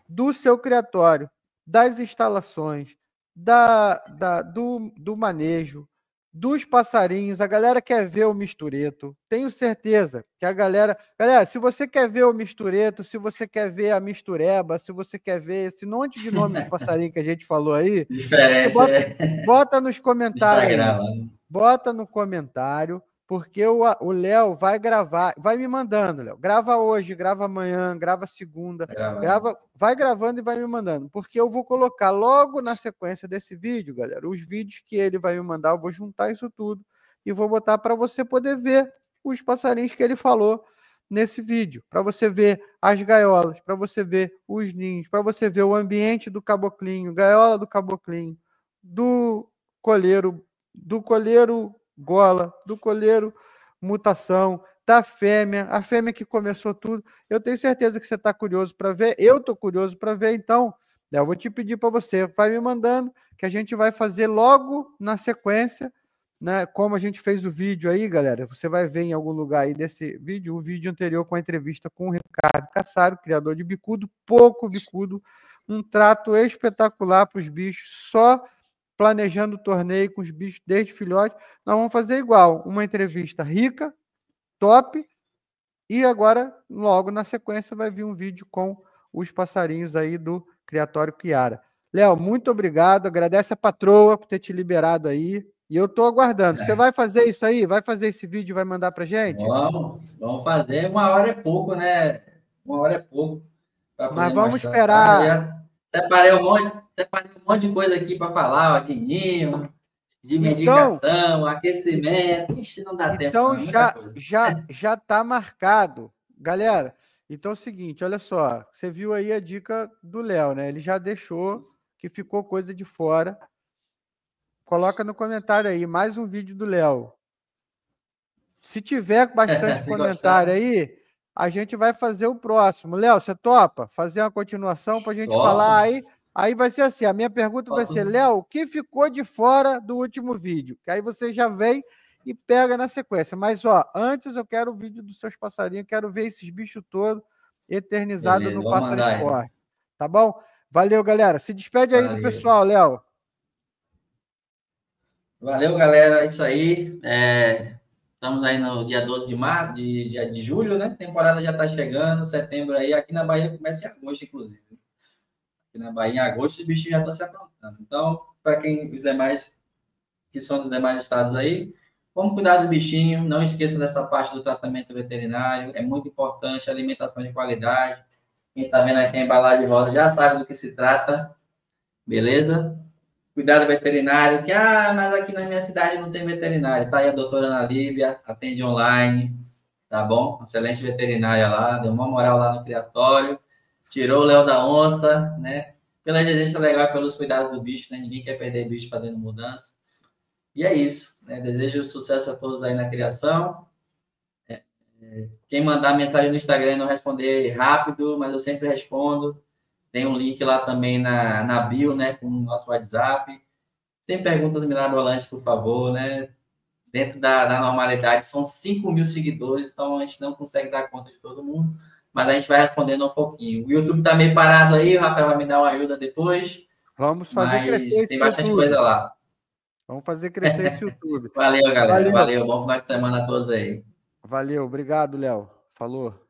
do seu criatório, das instalações, do manejo, dos passarinhos. A galera quer ver o mistureto. Tenho certeza que a galera... Galera, se você quer ver o mistureto, se você quer ver a mistureba, se você quer ver esse monte de nome de passarinho que a gente falou aí, você bota nos comentários aí. Bota no comentário, porque o Léo vai gravar, vai me mandando, Léo. Grava hoje, grava amanhã, grava segunda, vai gravando e vai me mandando, porque eu vou colocar logo na sequência desse vídeo, galera, os vídeos que ele vai me mandar, eu vou juntar isso tudo e vou botar para você poder ver os passarinhos que ele falou nesse vídeo, para você ver as gaiolas, para você ver os ninhos, para você ver o ambiente do caboclinho, gaiola do caboclinho, do colheiro gola, do colheiro mutação, da fêmea, a fêmea que começou tudo. Eu tenho certeza que você está curioso para ver, eu estou curioso para ver, então, eu vou te pedir para você, vai me mandando, que a gente vai fazer logo na sequência, né? Como a gente fez o vídeo aí, galera, você vai ver em algum lugar aí desse vídeo, o vídeo anterior com a entrevista com o Ricardo Cassaro, criador de bicudo, pouco bicudo, um trato espetacular para os bichos, só planejando o torneio com os bichos desde filhote. Nós vamos fazer igual, uma entrevista rica, top, e agora, logo na sequência, vai vir um vídeo com os passarinhos aí do Criatório Chiara. Léo, muito obrigado, agradece a patroa por ter te liberado aí, e eu estou aguardando. Você vai fazer isso aí? Vai fazer esse vídeo e vai mandar pra gente? Vamos fazer. 1 hora é pouco, né? 1 hora é pouco. Mas vamos esperar. Já separei um monte de coisa aqui para falar, ó, de ninho, de medicação, aquecimento. Ixi, não dá tempo. Então já está marcado. Galera, então é o seguinte, olha só. Você viu aí a dica do Léo, né? Ele já deixou que ficou coisa de fora. Coloca no comentário aí, mais um vídeo do Léo. Se tiver bastante comentário aí, a gente vai fazer o próximo. Léo, você topa fazer uma continuação para a gente falar aí? Aí vai ser assim, a minha pergunta vai ser, Léo, o que ficou de fora do último vídeo? Que aí você já vem e pega na sequência. Mas, ó, antes eu quero o vídeo dos seus passarinhos, quero ver esses bichos todos eternizados no Pássaro Esporte. Tá bom? Valeu, galera. Se despede aí do pessoal, Léo. Valeu, galera. É isso aí. Estamos aí no dia 12 de março, de julho, né? A temporada já está chegando, setembro aí. Aqui na Bahia começa em agosto, inclusive. Aqui na Bahia, em agosto, os bichos já estão se aprontando. Então, para os demais, que são dos demais estados aí, vamos cuidar do bichinho. Não esqueça dessa parte do tratamento veterinário. É muito importante, alimentação de qualidade. Quem está vendo aqui a embalagem rosa já sabe do que se trata. Beleza? Cuidado veterinário, que, mas aqui na minha cidade não tem veterinário. Tá aí a doutora Ana Lívia, atende online, tá bom? Excelente veterinária lá, deu uma moral lá no criatório, tirou o Léo da onça, né? Pela exigência legal, pelos cuidados do bicho, né? Ninguém quer perder bicho fazendo mudança. E é isso, né? Desejo sucesso a todos aí na criação. Quem mandar mensagem no Instagram e não responder rápido, mas eu sempre respondo. Tem um link lá também na bio, né, com o nosso WhatsApp. Sem perguntas mirabolantes, por favor, né? Dentro da normalidade, são 5.000 seguidores, então a gente não consegue dar conta de todo mundo, mas a gente vai respondendo um pouquinho. O YouTube tá meio parado aí, o Rafael vai me dar uma ajuda depois. Vamos fazer crescer esse tem bastante YouTube. Coisa lá. Vamos fazer crescer esse YouTube. Valeu, galera. Valeu. Bom final de semana a todos aí. Valeu. Obrigado, Léo. Falou.